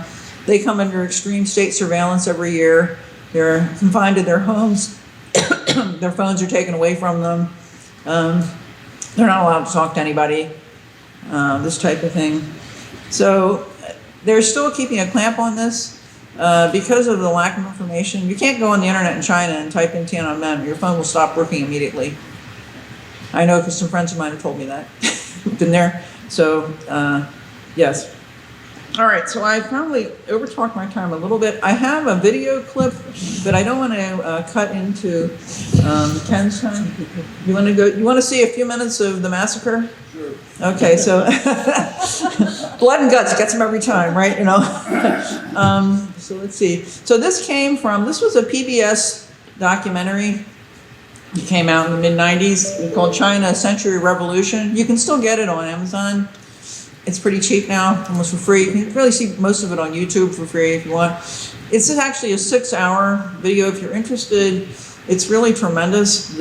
They come under extreme state surveillance every year. They're confined to their homes. Their phones are taken away from them. They're not allowed to talk to anybody, this type of thing. So they're still keeping a clamp on this because of the lack of information. You can't go on the internet in China and type in Tiananmen. Your phone will stop working immediately. I know because some friends of mine have told me that. Been there. So, yes. All right, so I probably overtalked my time a little bit. I have a video clip, but I don't want to cut into Ken's time. You want to go? You want to see a few minutes of the massacre? Sure. Okay, so blood and guts gets them every time, right? You know. So let's see. So this was a PBS documentary. It came out in the mid-90s. It's called China: A Century Revolution. You can still get it on Amazon. It's pretty cheap now, almost for free. You can really see most of it on YouTube for free if you want. It's actually a 6-hour video if you're interested. It's really tremendous, what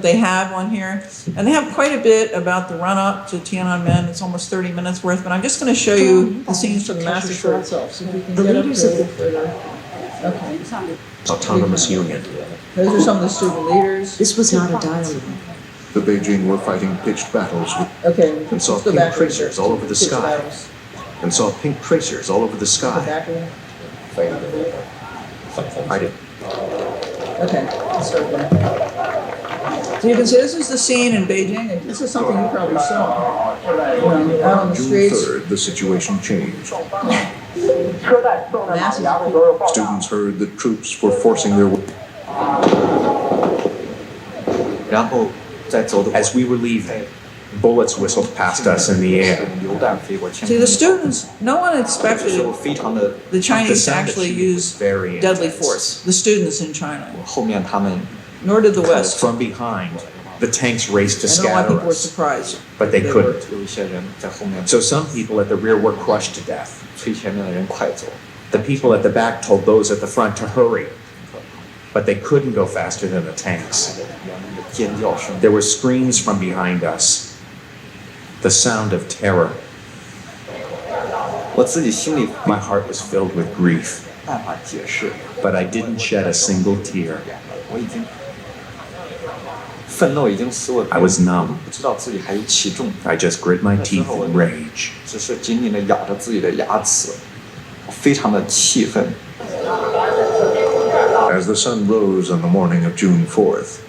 they have on here. And they have quite a bit about the run-up to Tian'anmen. It's almost 30 minutes worth, but I'm just going to show you the scenes from the massacre itself. So if we can get up to it further. Okay. Autonomous Union. Those are some of the student leaders. This was not a dialogue. The Beijing were fighting pitched battles with, Okay. And saw let's go pink back tracers all over the Pitched sky. battles. And saw pink tracers all over the Go sky. back a little. I did. Okay, let's start there. So you can see this is the scene in Beijing, and this is something you probably saw. Out on the June streets. 3rd, the situation changed. Masses of people. Students heard that troops were forcing their way. As we were leaving, Bullets whistled past us in the air. 榴弹飞过天 See, 空 the students, no one expected 时候非常的 the Chinese to The sound actually that you use was very deadly intense. force, the students in China, 后面他们 nor did the West. From behind, the tanks raced to I don't know why scatter people were us, surprised. but they couldn't. 有一些人在后面 So some people at the rear were crushed to death. 催前面的人快走， The people at the back told those at the front to hurry, but they couldn't go faster than the tanks. 那个尖叫声， There were screams from behind us, the sound of terror. 我自己心里 My heart was filled with grief, 没办法解释， but I didn't shed a single tear. 我已经愤怒已经使我 I was numb. 不知道自己还有气重， I just grit my teeth in rage. 只是紧紧的咬着自己的牙齿，我非常的气愤。 As the sun rose on the morning of June 4th,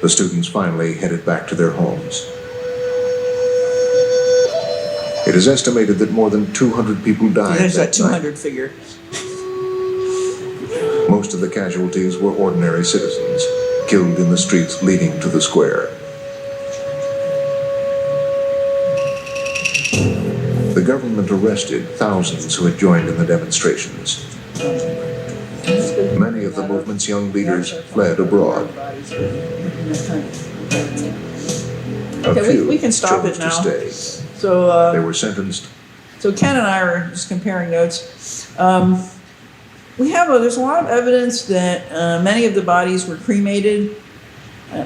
the students finally headed back to their homes. It is estimated that more than 200 people died There's that that night. 200 figure. Most of the casualties were ordinary citizens, killed in the streets leading to the square. The government arrested thousands who had joined in the demonstrations. Many of the movement's young leaders fled abroad. A Okay, few we can stop chose it now. to stay. So, They were sentenced so Ken and I are just comparing notes. There's a lot of evidence that many of the bodies were cremated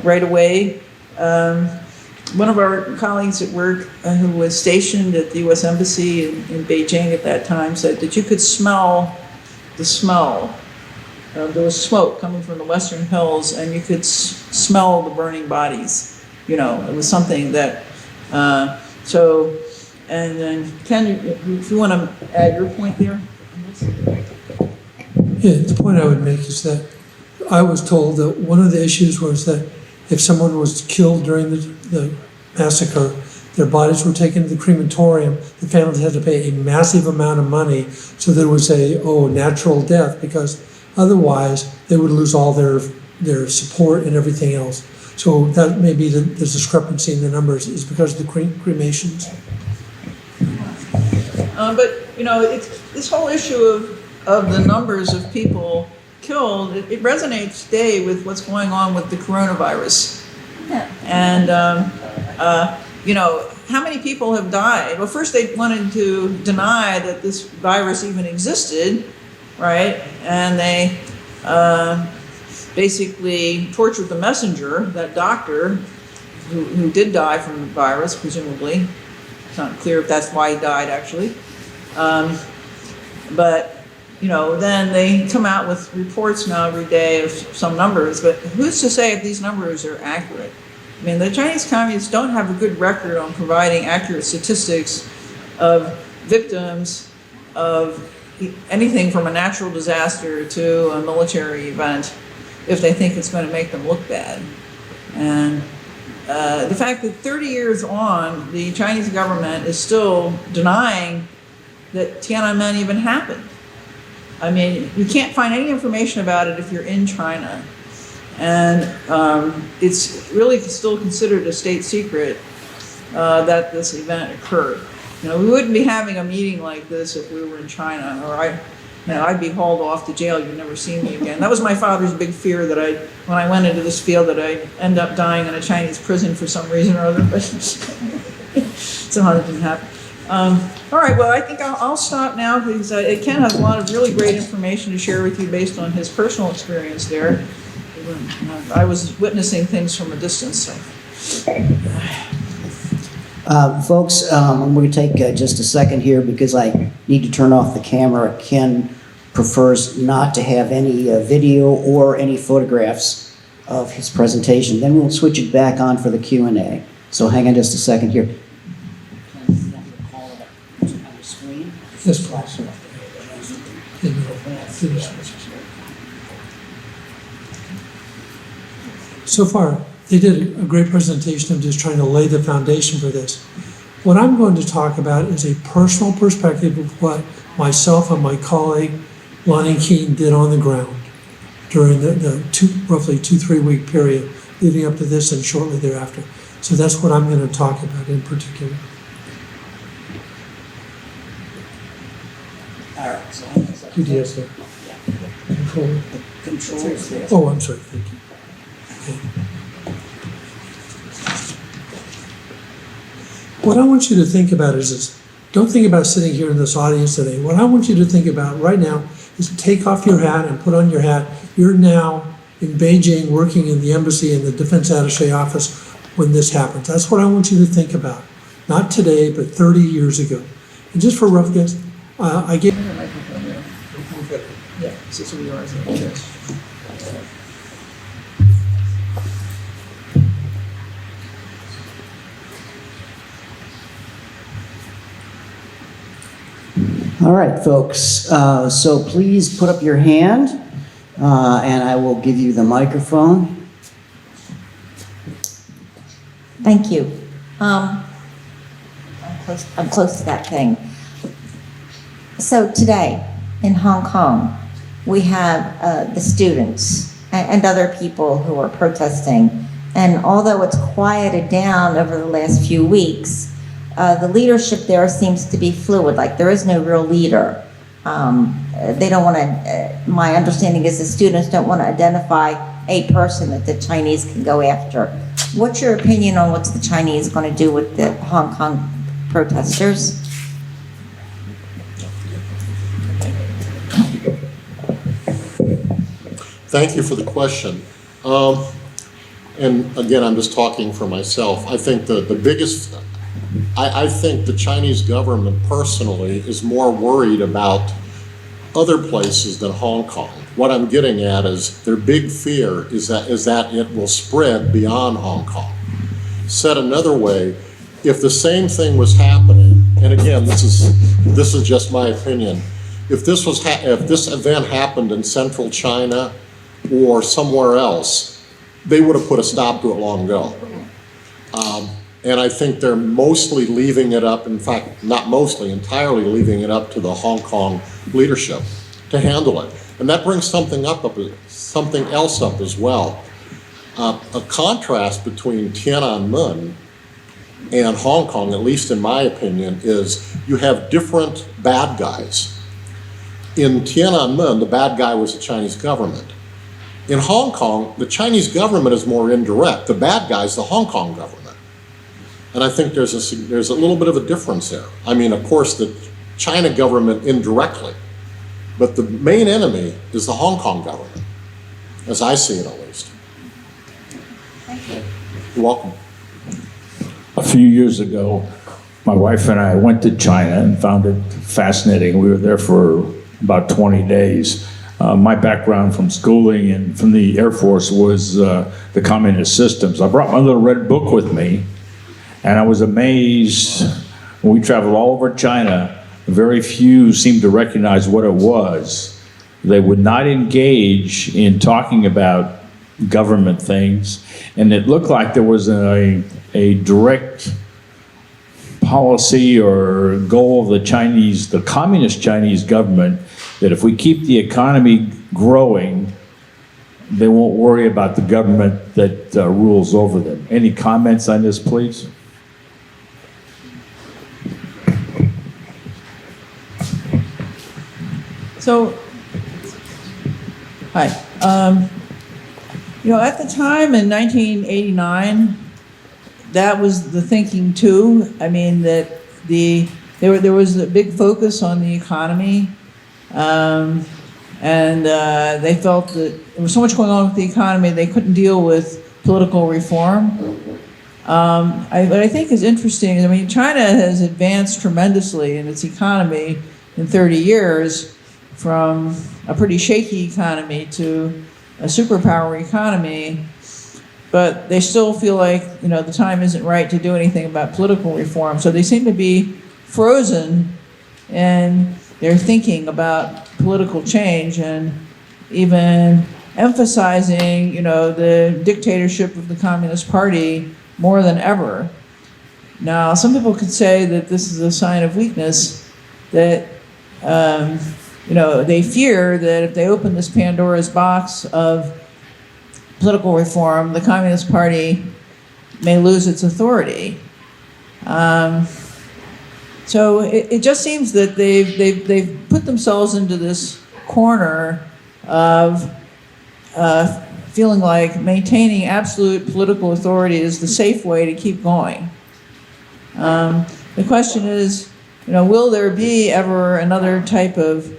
right away. One of our colleagues at work who was stationed at the U.S. Embassy in Beijing at that time said that you could smell the smell. There was smoke coming from the Western Hills, and you could smell the burning bodies. You know, it was something that. And then Ken, if you want to add your point there. Yeah, the point I would make is that I was told that one of the issues was that if someone was killed during the massacre, their bodies were taken to the crematorium, the families had to pay a massive amount of money, so there was natural death, because otherwise they would lose all their support and everything else. So that may be the discrepancy in the numbers is because of the cremations. But you know, this whole issue of the numbers of people killed, it resonates today with what's going on with the coronavirus. And you know, how many people have died? Well, first they wanted to deny that this virus even existed, right? And they basically tortured the messenger, that doctor who did die from the virus, presumably. It's not clear if that's why he died, actually. But you know, then they come out with reports now every day of some numbers, but who's to say if these numbers are accurate? I mean, the Chinese communists don't have a good record on providing accurate statistics of victims of anything from a natural disaster to a military event if they think it's going to make them look bad. And the fact that 30 years on, the Chinese government is still denying that Tien'anmen even happened. I mean, you can't find any information about it if you're in China. And it's really still considered a state secret that this event occurred. You know, we wouldn't be having a meeting like this if we were in China, or I'd be hauled off to jail. You'd never see me again. That was my father's big fear, that when I went into this field, that I'd end up dying in a Chinese prison for some reason or other. But somehow it didn't happen. All right, well, I think I'll stop now, because Ken has a lot of really great information to share with you based on his personal experience there. I was witnessing things from a distance. So. Folks, I'm going to take just a second here because I need to turn off the camera. Ken prefers not to have any video or any photographs of his presentation. Then we'll switch it back on for the Q&A. So hang on just a second here. Yes, please. So far, they did a great presentation of just trying to lay the foundation for this. What I'm going to talk about is a personal perspective of what myself and my colleague Lonnie Keene did on the ground during the roughly 2-3 week period leading up to this and shortly thereafter. So that's what I'm going to talk about in particular. All right, so QDS there. Control. controls there. Oh, I'm sorry, thank you. Okay. What I want you to think about is this. Don't think about sitting here in this audience today. What I want you to think about right now is take off your hat and put on your hat. You're now in Beijing working in the embassy in the defense attaché office when this happens. That's what I want you to think about. Not today, but 30 years ago. And just for rough guess, I gave... Yeah, so we are, yes. All right, folks. So please put up your hand, and I will give you the microphone. Thank you. I'm close to that thing. So today in Hong Kong, we have the students and other people who are protesting. And although it's quieted down over the last few weeks, the leadership there seems to be fluid, like there is no real leader. They don't want to, my understanding is the students don't want to identify a person that the Chinese can go after. What's your opinion on what the Chinese going to do with the Hong Kong protesters? Thank you for the question. And again, I'm just talking for myself. I think the biggest, I think the Chinese government personally is more worried about other places than Hong Kong. What I'm getting at is their big fear is that it will spread beyond Hong Kong. Said another way, if the same thing was happening, and again, this is just my opinion, if this event happened in central China or somewhere else, they would have put a stop to it long ago. And I think they're mostly leaving it up, in fact, not mostly, entirely leaving it up to the Hong Kong leadership to handle it. And that brings something else up as well. A contrast between Tien'anmen and Hong Kong, at least in my opinion, is you have different bad guys. In Tien'anmen, the bad guy was the Chinese government. In Hong Kong, the Chinese government is more indirect. The bad guy is the Hong Kong government. And I think there's a little bit of a difference there. I mean, of course, the China government indirectly, but the main enemy is the Hong Kong government, as I see it at least. Thank you. You're welcome. A few years ago, my wife and I went to China and found it fascinating. We were there for about 20 days. My background from schooling and from the Air Force was the communist systems. I brought my little red book with me, and I was amazed. When we traveled all over China, very few seemed to recognize what it was. They would not engage in talking about government things, and it looked like there was a direct policy or goal of the communist Chinese government, that if we keep the economy growing, they won't worry about the government that rules over them. Any comments on this, please? So, hi. At the time in 1989, that was the thinking too. I mean, that there was a big focus on the economy, and they felt that there was so much going on with the economy they couldn't deal with political reform. What I think is interesting, I mean, China has advanced tremendously in its economy in 30 years, from a pretty shaky economy to a superpower economy, but they still feel like, the time isn't right to do anything about political reform. So they seem to be frozen in their thinking about political change and even emphasizing, the dictatorship of the Communist Party more than ever. Now, some people could say that this is a sign of weakness, that they fear that if they open this Pandora's box of political reform, the Communist Party may lose its authority. So it just seems that they've put themselves into this corner of feeling like maintaining absolute political authority is the safe way to keep going. The question is, will there be ever another type of,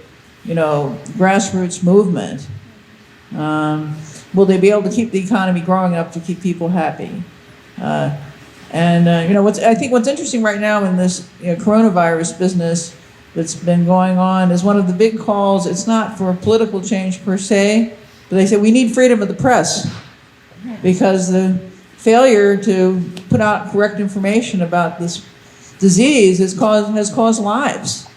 grassroots movement? Will they be able to keep the economy growing enough to keep people happy? I think what's interesting right now in this coronavirus business that's been going on is one of the big calls. It's not for political change per se, but they say we need freedom of the press because the failure to put out correct information about this disease has caused lives.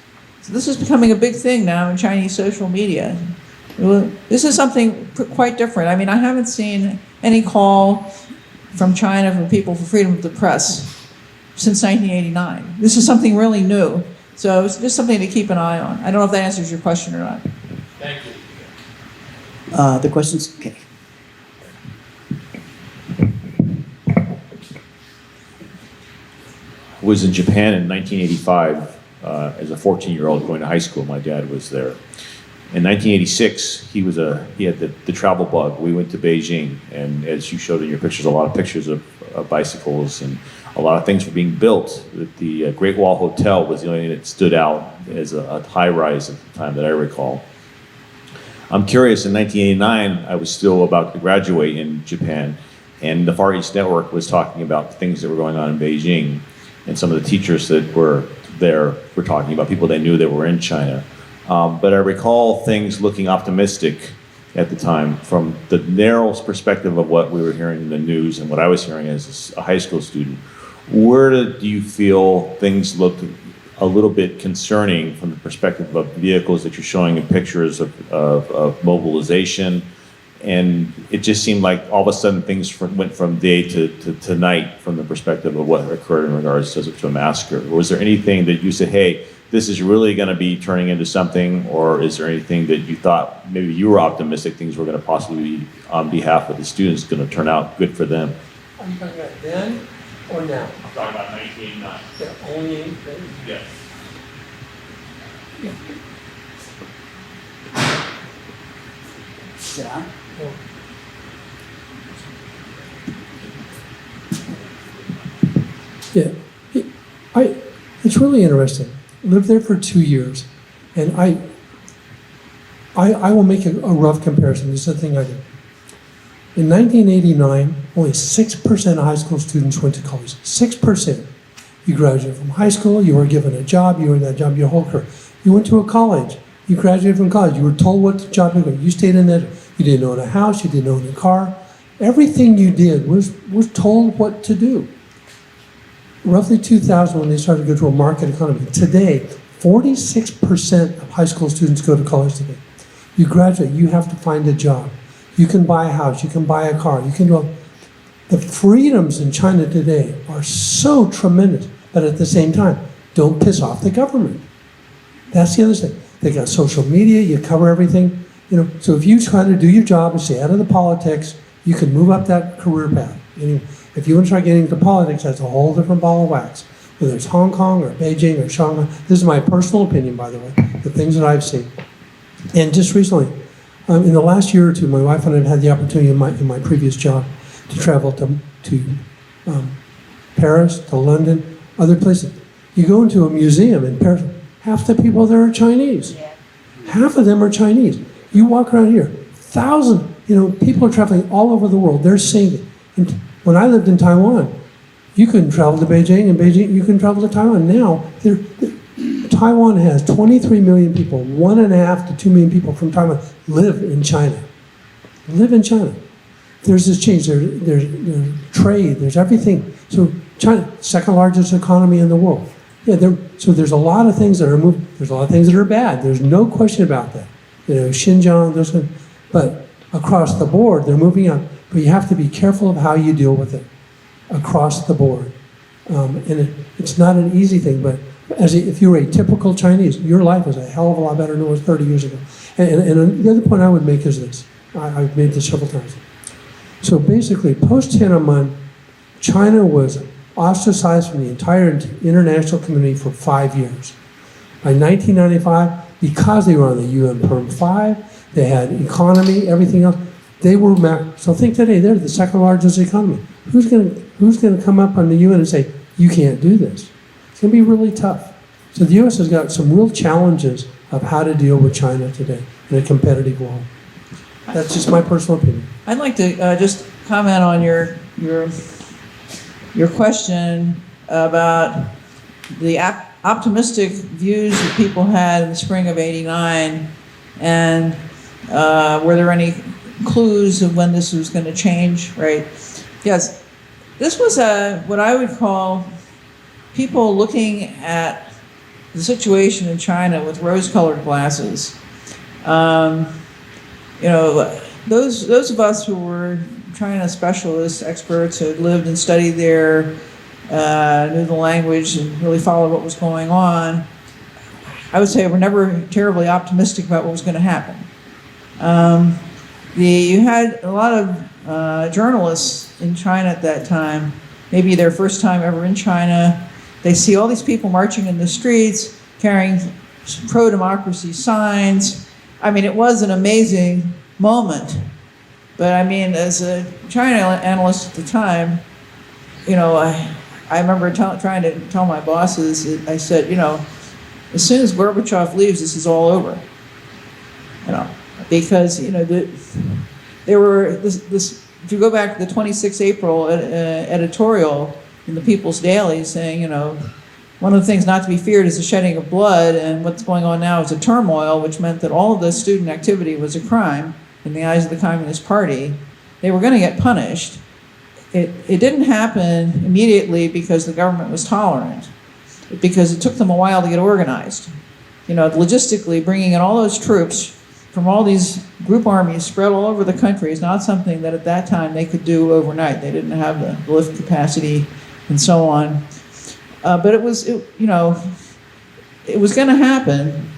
So this is becoming a big thing now in Chinese social media. This is something quite different. I mean, I haven't seen any call from China for people for freedom of the press since 1989. This is something really new. So it's just something to keep an eye on. I don't know if that answers your question or not. Thank you. The questions, okay. I was in Japan in 1985 as a 14-year-old going to high school. My dad was there. In 1986, he had the travel bug. We went to Beijing, and as you showed in your pictures, a lot of pictures of bicycles and a lot of things were being built. The Great Wall Hotel was the only thing that stood out as a high-rise at the time that I recall. I'm curious, in 1989, I was still about to graduate in Japan, and the Far East Network was talking about things that were going on in Beijing, and some of the teachers that were there were talking about people they knew that were in China. But I recall things looking optimistic at the time from the narrow perspective of what we were hearing in the news and what I was hearing as a high school student. Where do you feel things looked a little bit concerning from the perspective of vehicles that you're showing in pictures of mobilization? And it just seemed like all of a sudden things went from day to night from the perspective of what occurred in regards to a massacre. Or was there anything that you said, hey, this is really going to be turning into something, or is there anything that you thought maybe you were optimistic things were going to possibly be on behalf of the students going to turn out good for them? Are you talking about then or now? I'm talking about 1989. Yeah, only then? Yes. Yeah. Yeah, it's really interesting. Lived there for 2 years, and I will make a rough comparison. This is the thing I did. In 1989, only 6% of high school students went to college. 6%. You graduated from high school, you were given a job, you were in that job your whole career. You went to a college, you graduated from college, you were told what job you were going. You stayed in that, you didn't own a house, you didn't own a car. Everything you did was told what to do. Roughly 2000, when they started to go to a market economy. Today, 46% of high school students go to college today. You graduate, you have to find a job. You can buy a house, you can buy a car, you can go. The freedoms in China today are so tremendous, but at the same time, don't piss off the government. That's the other thing. They got social media, you cover everything. So if you try to do your job and stay out of the politics, you can move up that career path. If you want to try getting into politics, that's a whole different ball of wax. Whether it's Hong Kong or Beijing or Shanghai. This is my personal opinion, by the way, the things that I've seen. And just recently, in the last year or two, my wife and I have had the opportunity in my previous job to travel to Paris, to London, other places. You go into a museum in Paris, half the people there are Chinese. Half of them are Chinese. You walk around here, thousands, people are traveling all over the world. They're seeing it. And when I lived in Taiwan, you couldn't travel to Beijing, and Beijing, you can travel to Taiwan. Now, Taiwan has 23 million people, 1.5 to 2 million people from Taiwan live in China. Live in China. There's this change, there's trade, there's everything. So China, second largest economy in the world. Yeah, so there's a lot of things that are moving, there's a lot of things that are bad. There's no question about that. Xinjiang, but across the board, they're moving on. But you have to be careful of how you deal with it across the board. And it's not an easy thing, but if you're a typical Chinese, your life is a hell of a lot better than it was 30 years ago. And the other point I would make is this. I've made this several times. So basically, post-Tien'anmen, China was ostracized from the entire international community for 5 years. By 1995, because they were on the UN Perm 5, they had economy, everything else, they were, so think today, they're the second largest economy. Who's gonna come up on the UN and say, you can't do this? It's gonna be really tough. So the US has got some real challenges of how to deal with China today in a competitive world. That's just my personal opinion. I'd like to just comment on your question about the optimistic views that people had in the spring of '89, and were there any clues of when this was going to change, right? Yes, this was what I would call people looking at the situation in China with rose-colored glasses. You know, those of us who were China specialists, experts, who had lived and studied there, knew the language and really followed what was going on, I would say we're never terribly optimistic about what was going to happen. You had a lot of journalists in China at that time, maybe their first time ever in China. They see all these people marching in the streets, carrying pro-democracy signs. I mean, it was an amazing moment. But I mean, as a China analyst at the time, you know, I remember trying to tell my bosses, I said, you know, as soon as Gorbachev leaves, this is all over. You know, because, you know, there were this, if you go back to the 26 April editorial in the People's Daily saying, you know, one of the things not to be feared is the shedding of blood, and what's going on now is a turmoil, which meant that all of this student activity was a crime in the eyes of the Communist Party. They were going to get punished. It didn't happen immediately because the government was tolerant, because it took them a while to get organized. You know, logistically, bringing in all those troops from all these group armies spread all over the country is not something that at that time they could do overnight. They didn't have the lift capacity and so on. But it was going to happen.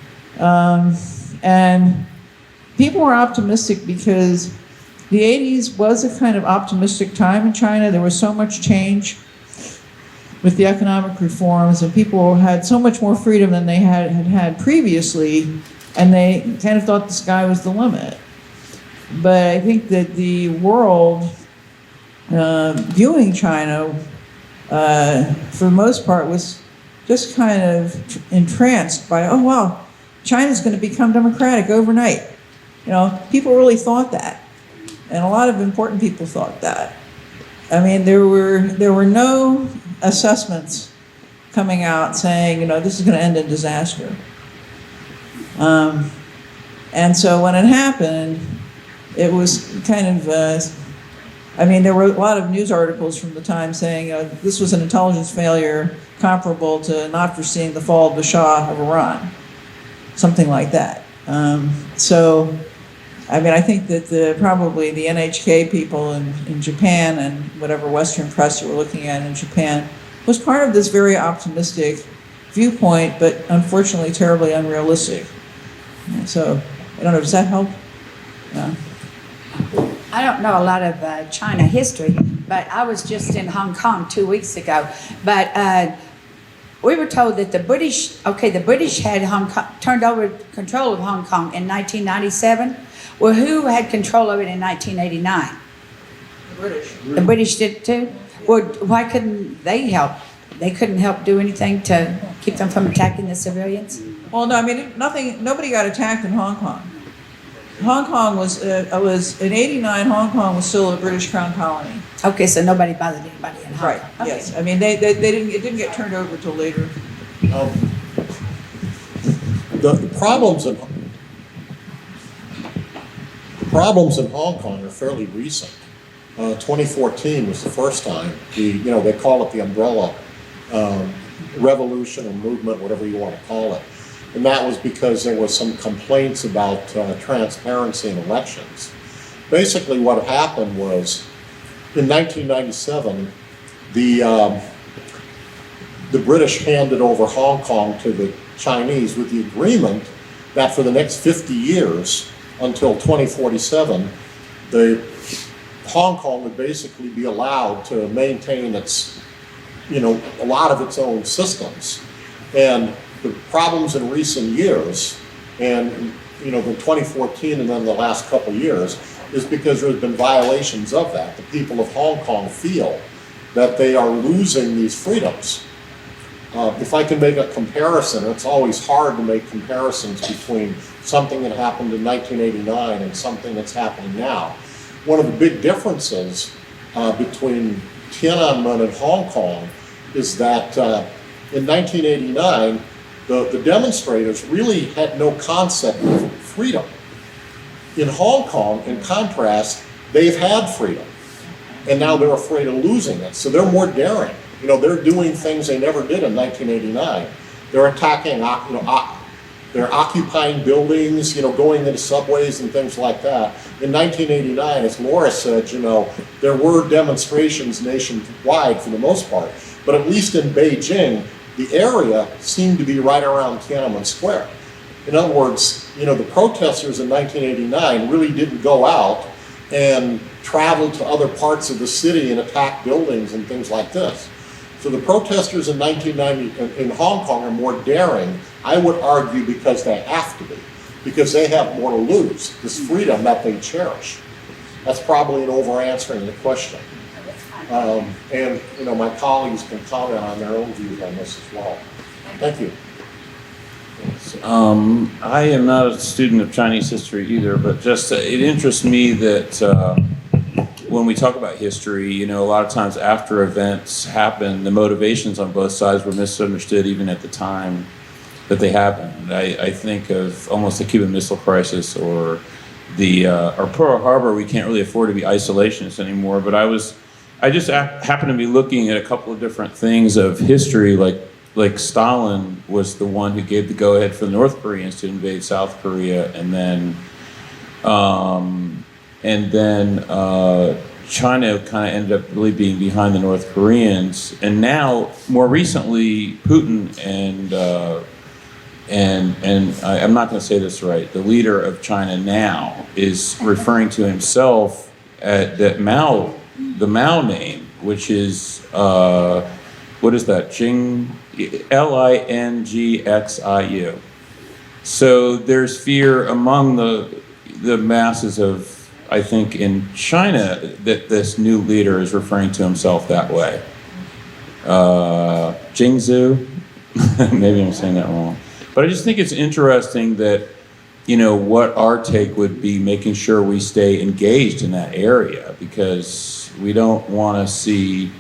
And people were optimistic because the 80s was a kind of optimistic time in China. There was so much change with the economic reforms, and people had so much more freedom than they had previously, and they kind of thought the sky was the limit. But I think that the world viewing China, for the most part, was just kind of entranced by, oh wow, China's going to become democratic overnight. You know, people really thought that, and a lot of important people thought that. I mean, there were no assessments coming out saying, you know, this is going to end in disaster. And so when it happened, it was kind of, I mean, there were a lot of news articles from the time saying this was an intelligence failure comparable to not foreseeing the fall of the Shah of Iran, something like that. So, I mean, I think that probably the NHK people in Japan and whatever Western press you were looking at in Japan was part of this very optimistic viewpoint, but unfortunately terribly unrealistic. So, I don't know, does that help? Yeah. I don't know a lot of China history, but I was just in Hong Kong 2 weeks ago. But we were told that the British had Hong Kong, turned over control of Hong Kong in 1997. Well, who had control of it in 1989? The British. The British did too? Well, why couldn't they help? They couldn't help do anything to keep them from attacking the civilians? Well, no, I mean, nobody got attacked in Hong Kong. Hong Kong was in '89. Hong Kong was still a British Crown colony. Okay, so nobody bothered anybody in Hong Kong. Right. Okay. Yes. I mean, they didn't. It didn't get turned over till later. The problems in Hong Kong are fairly recent. 2014 was the first time. They call it the umbrella revolution or movement, whatever you want to call it. And that was because there was some complaints about transparency in elections. Basically what happened was, in 1997, the British handed over Hong Kong to the Chinese with the agreement that for the next 50 years, until 2047, the Hong Kong would basically be allowed to maintain its, a lot of its own systems. And the problems in recent years, and the 2014 and then the last couple of years, is because there's been violations of that. The people of Hong Kong feel that they are losing these freedoms. If I can make a comparison, it's always hard to make comparisons between something that happened in 1989 and something that's happening now. One of the big differences between Tien'anmen and Hong Kong is that in 1989, the demonstrators really had no concept of freedom. In Hong Kong, in contrast, they've had freedom, and now they're afraid of losing it, so they're more daring. They're doing things they never did in 1989. They're attacking, they're occupying buildings, going into subways and things like that. In 1989, as Laura said, there were demonstrations nationwide for the most part, but at least in Beijing, the area seemed to be right around Tiananmen Square. In other words, the protesters in 1989 really didn't go out and travel to other parts of the city and attack buildings and things like this. So the protesters in 1990 in Hong Kong are more daring, I would argue, because they have to be, because they have more to lose, this freedom that they cherish. That's probably an over-answering the question. And my colleagues can comment on their own views on this as well. Thank you. I am not a student of Chinese history either, but just it interests me that when we talk about history, a lot of times after events happen, the motivations on both sides were misunderstood even at the time that they happened. I think of almost the Cuban Missile Crisis or or Pearl Harbor. We can't really afford to be isolationists anymore, but I just happened to be looking at a couple of different things of history, like Stalin was the one who gave the go-ahead for the North Koreans to invade South Korea, and then China kind of ended up really being behind the North Koreans, and now more recently Putin and I'm not going to say this right, the leader of China now is referring to himself at the Mao name, which is what is that? Lingxiu. So there's fear among the masses of, I think, in China that this new leader is referring to himself that way. Jingzhu, maybe I'm saying that wrong. But I just think it's interesting that, what our take would be making sure we stay engaged in that area, because we don't want to see,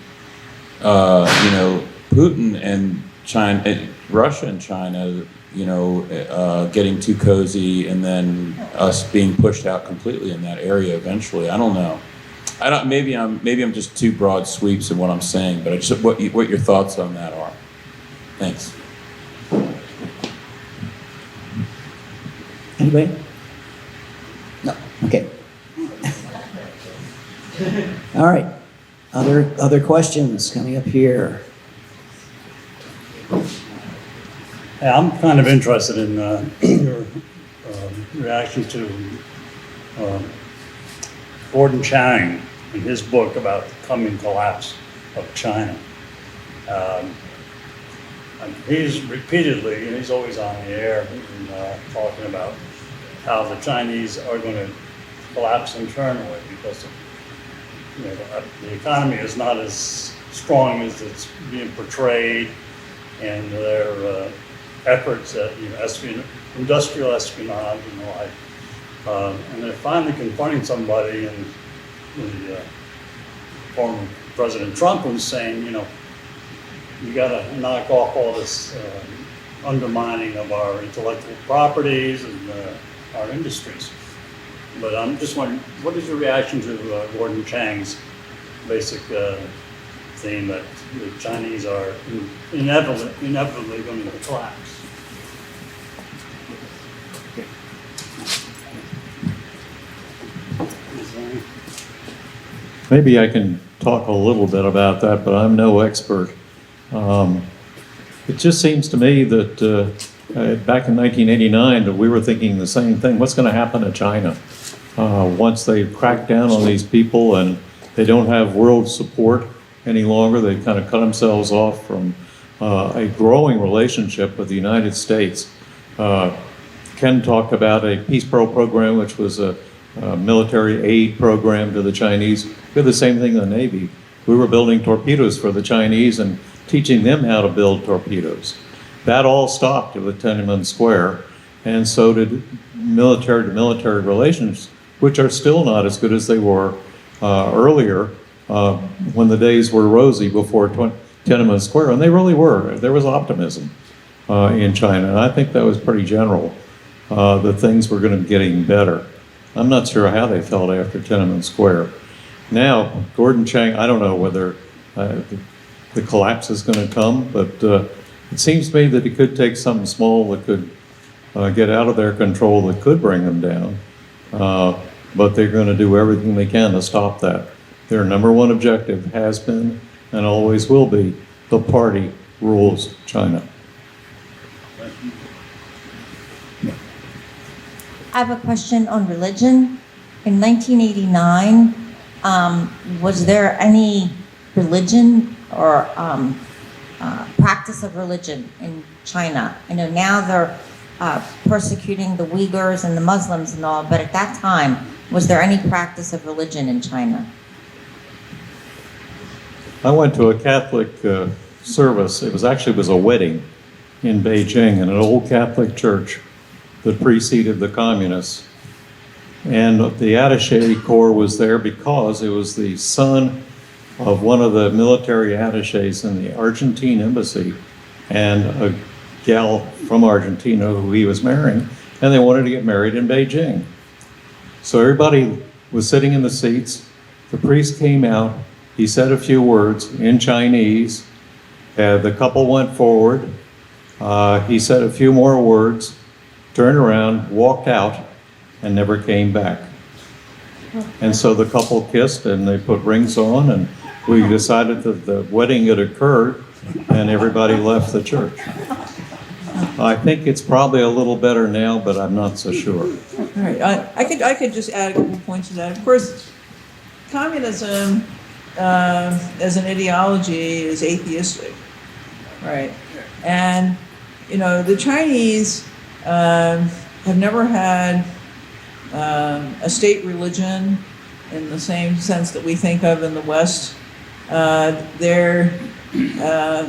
Putin and China, Russia and China, getting too cozy, and then us being pushed out completely in that area eventually. I don't know. Maybe I'm just too broad sweeps in what I'm saying, but I just what your thoughts on that are. Thanks. Anybody? No. Okay. All right. Other questions coming up here? Yeah, I'm kind of interested in your reaction to Gordon Chang and his book about the coming collapse of China. And he's repeatedly, and he's always on the air, talking about how the Chinese are going to collapse internally because the economy is not as strong as it's being portrayed, and their efforts at industrial espionage and the like. And they're finally confronting somebody, and the former President Trump was saying, you got to knock off all this undermining of our intellectual properties and our industries. But I'm just wondering, what is your reaction to Gordon Chang's basic theme that the Chinese are inevitably going to collapse? Maybe I can talk a little bit about that, but I'm no expert. It just seems to me that back in 1989 that we were thinking the same thing. What's going to happen to China? once they crack down on these people and they don't have world support any longer, they kind of cut themselves off from a growing relationship with the United States. Ken talked about a Peace Pearl program, which was a military aid program to the Chinese. We did the same thing in the Navy. We were building torpedoes for the Chinese and teaching them how to build torpedoes. That all stopped with Tiananmen Square, and so did military-to-military relations, which are still not as good as they were earlier when the days were rosy before Tiananmen Square, and they really were. There was optimism in China, and I think that was pretty general, that things were going to be getting better. I'm not sure how they felt after Tiananmen Square. Now, Gordon Chang, I don't know whether the collapse is going to come, but it seems to me that it could take something small that could get out of their control that could bring them down. But they're going to do everything they can to stop that. Their number one objective has been and always will be the party rules China. I have a question on religion. In 1989, was there any religion or practice of religion in China? I know now they're persecuting the Uyghurs and the Muslims and all, but at that time, was there any practice of religion in China? I went to a Catholic service. It was a wedding in Beijing in an old Catholic church that preceded the communists. And the attaché corps was there because it was the son of one of the military attachés in the Argentine embassy and a gal from Argentina who he was marrying, and they wanted to get married in Beijing. So everybody was sitting in the seats. The priest came out. He said a few words in Chinese. The couple went forward. He said a few more words, turned around, walked out, and never came back. And so the couple kissed and they put rings on, and we decided that the wedding had occurred and everybody left the church. I think it's probably a little better now, but I'm not so sure. All right, I could just add a couple points to that. Of course, communism as an ideology is atheistic, right? And, you know, the Chinese have never had a state religion in the same sense that we think of in the West. They're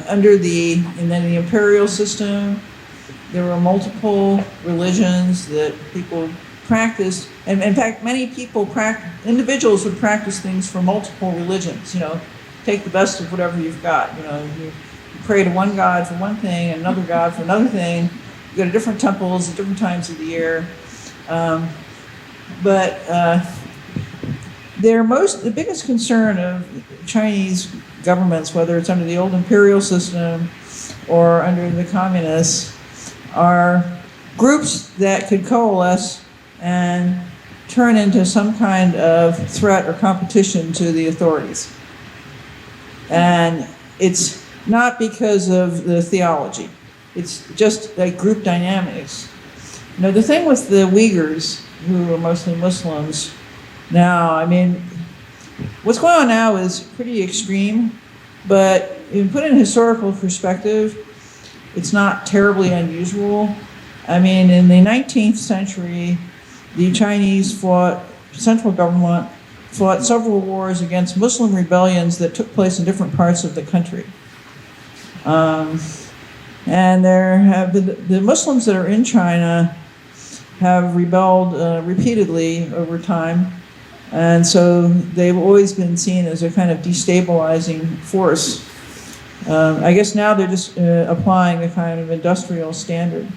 under the imperial system. There were multiple religions that people practiced, and in fact, many people individuals would practice things for multiple religions. You know, take the best of whatever you've got. You know, you pray to one god for one thing, and another god for another thing. You go to different temples at different times of the year. But the biggest concern of Chinese governments, whether it's under the old imperial system or under the communists, are groups that could coalesce and turn into some kind of threat or competition to the authorities. And it's not because of the theology. It's just like group dynamics. You know, the thing with the Uyghurs, who are mostly Muslims now, I mean, what's going on now is pretty extreme, but if you put it in historical perspective, it's not terribly unusual. I mean, in the 19th century, the Chinese central government fought several wars against Muslim rebellions that took place in different parts of the country. And there have been, the Muslims that are in China have rebelled repeatedly over time. And so they've always been seen as a kind of destabilizing force. I guess now they're just applying a kind of industrial standard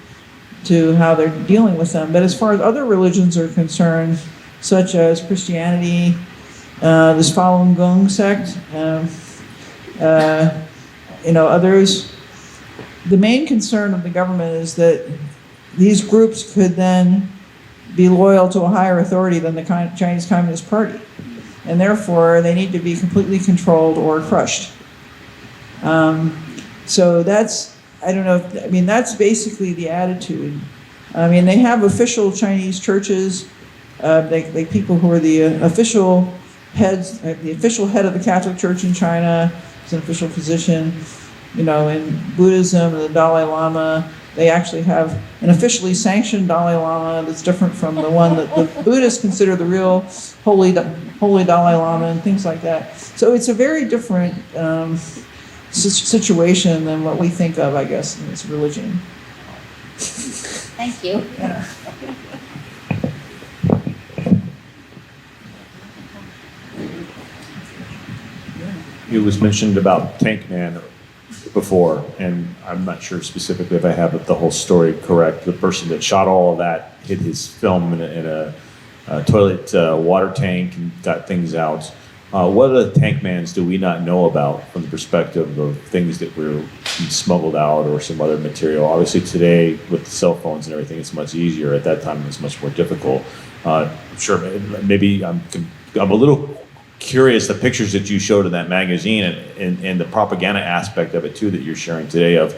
to how they're dealing with them. But as far as other religions are concerned, such as Christianity, this Falun Gong sect, others, the main concern of the government is that these groups could then be loyal to a higher authority than the Chinese Communist Party. And therefore, they need to be completely controlled or crushed. So that's, that's basically the attitude. I mean, they have official Chinese churches, They people who are the official heads, the official head of the Catholic Church in China is an official position. You know, in Buddhism, the Dalai Lama, they actually have an officially sanctioned Dalai Lama that's different from the one that the Buddhists consider the real holy Dalai Lama and things like that. So it's a very different situation than what we think of, I guess, in this religion. Thank you. Yeah. It was mentioned about Tien'anmen before, and I'm not sure specifically if I have the whole story correct. The person that shot all of that hid his film in a toilet water tank and got things out. What other Tien'anmens do we not know about from the perspective of things that were smuggled out or some other material? Obviously today with the cell phones and everything, it's much easier. At that time, it was much more difficult. Sure, maybe I'm a little curious, the pictures that you showed in that magazine and the propaganda aspect of it too that you're sharing today of,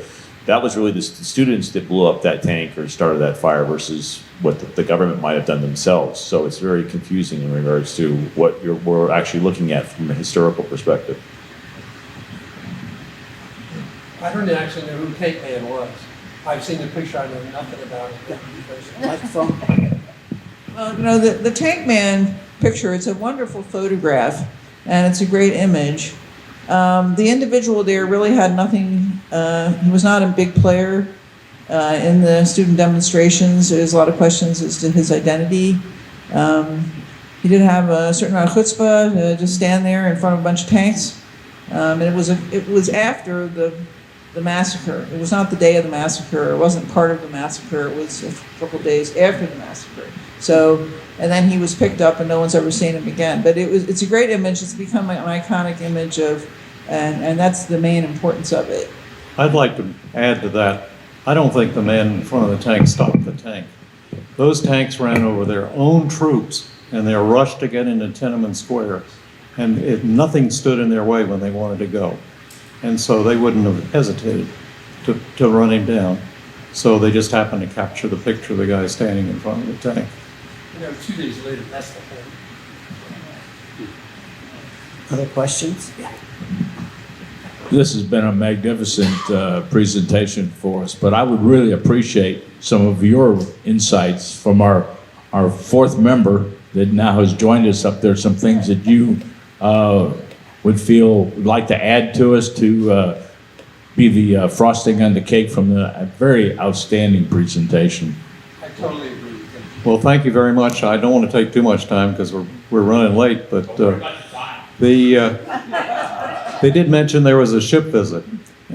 that was really the students that blew up that tank or started that fire versus what the government might have done themselves. So it's very confusing in regards to what we're actually looking at from a historical perspective. I don't actually know who Tien'anmen was. I've seen the picture, I know nothing about it. Microphone. Well, you know, the Tank Man picture, it's a wonderful photograph, and it's a great image. The individual there really had nothing, he was not a big player in the student demonstrations. There's a lot of questions as to his identity. He did have a certain amount of chutzpah to just stand there in front of a bunch of tanks. And it was after the massacre. It was not the day of the massacre. It wasn't part of the massacre. It was a couple of days after the massacre. So, and then he was picked up and no one's ever seen him again. But it's a great image. It's become an iconic image of, and that's the main importance of it. I'd like to add to that. I don't think the man in front of the tank stopped the tank. Those tanks ran over their own troops and they were rushed to get into Tian'anmen Square. And nothing stood in their way when they wanted to go. And so they wouldn't have hesitated to run him down. So they just happened to capture the picture of the guy standing in front of the tank. You know, 2 days later, that's the whole. Other questions? This has been a magnificent presentation for us, but I would really appreciate some of your insights from our fourth member that now has joined us up there, some things that you would like to add to us to be the frosting on the cake from the very outstanding presentation. I totally agree with you. Well, thank you very much. I don't want to take too much time because we're running late, but they did mention there was a ship visit,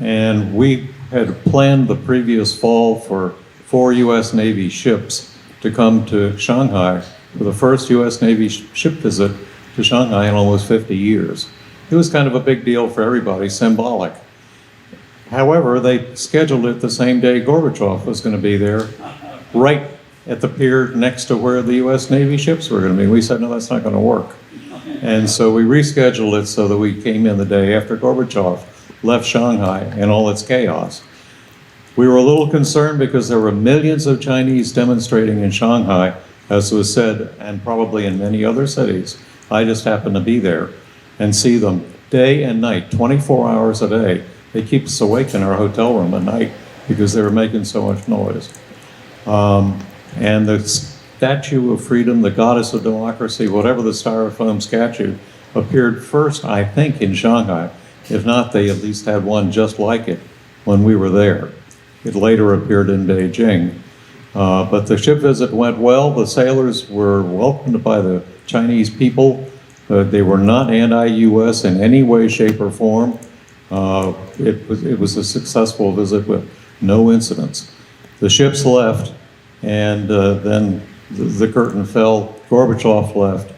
and we had planned the previous fall for 4 U.S. Navy ships to come to Shanghai for the first U.S. Navy ship visit to Shanghai in almost 50 years. It was kind of a big deal for everybody, symbolic. However, they scheduled it the same day Gorbachev was going to be there, right at the pier next to where the U.S. Navy ships were going to be. We said, no, that's not going to work. And so we rescheduled it so that we came in the day after Gorbachev left Shanghai and all its chaos. We were a little concerned because there were millions of Chinese demonstrating in Shanghai, as was said, and probably in many other cities. I just happened to be there and see them day and night, 24 hours a day. They keep us awake in our hotel room at night because they were making so much noise. And the Statue of Freedom, the Goddess of Democracy, whatever the styrofoam statue, appeared first, I think, in Shanghai. If not, they at least had one just like it when we were there. It later appeared in Beijing. But the ship visit went well. The sailors were welcomed by the Chinese people. They were not anti-US in any way, shape, or form. It was a successful visit with no incidents. The ships left, and then the curtain fell. Gorbachev left,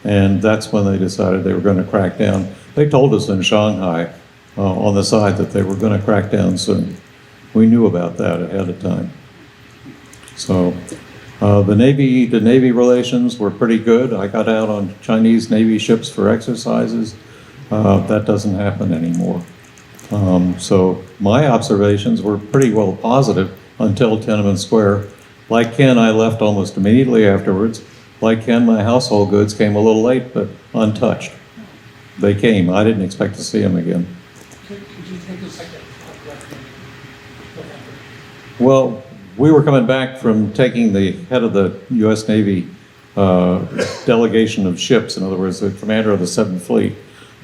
and that's when they decided they were going to crack down. They told us in Shanghai on the side that they were going to crack down soon. We knew about that ahead of time. So the Navy relations were pretty good. I got out on Chinese Navy ships for exercises. That doesn't happen anymore. So my observations were pretty well positive until Tian'anmen Square. Like Ken, I left almost immediately afterwards. like Ken, my household goods came a little late, but untouched. They came. I didn't expect to see them again. Could you take a second? Well, we were coming back from taking the head of the U.S. Navy delegation of ships, in other words, the commander of the 7th Fleet,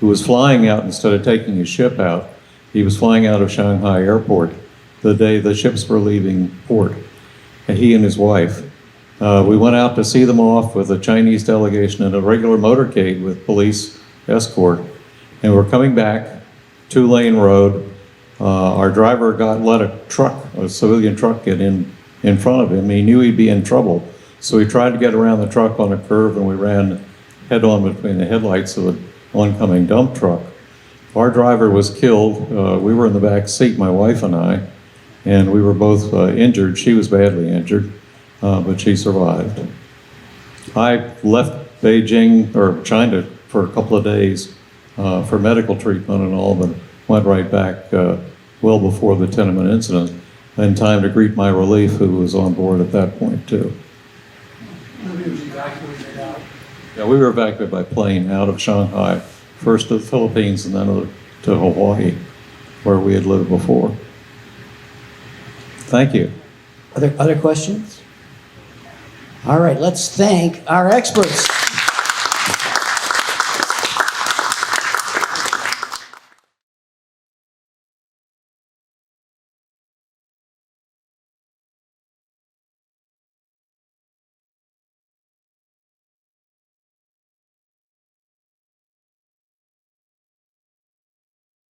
who was flying out instead of taking his ship out. He was flying out of Shanghai Airport the day the ships were leaving port, and he and his wife. We went out to see them off with a Chinese delegation in a regular motorcade with police escort, and we're coming back, 2-lane road. Our driver let a civilian truck get in front of him. He knew he'd be in trouble, so he tried to get around the truck on a curve, and we ran head-on between the headlights of an oncoming dump truck. Our driver was killed. We were in the back seat, my wife and I, and we were both injured. She was badly injured, but she survived. I left Beijing, or China, for a couple of days for medical treatment and all, but went right back well before the Tien'anmen incident, in time to greet my relief, who was on board at that point too. Nobody was evacuated out. Yeah, we were evacuated by plane out of Shanghai, first to the Philippines and then to Hawaii, where we had lived before. Thank you. Other questions? All right, let's thank our experts.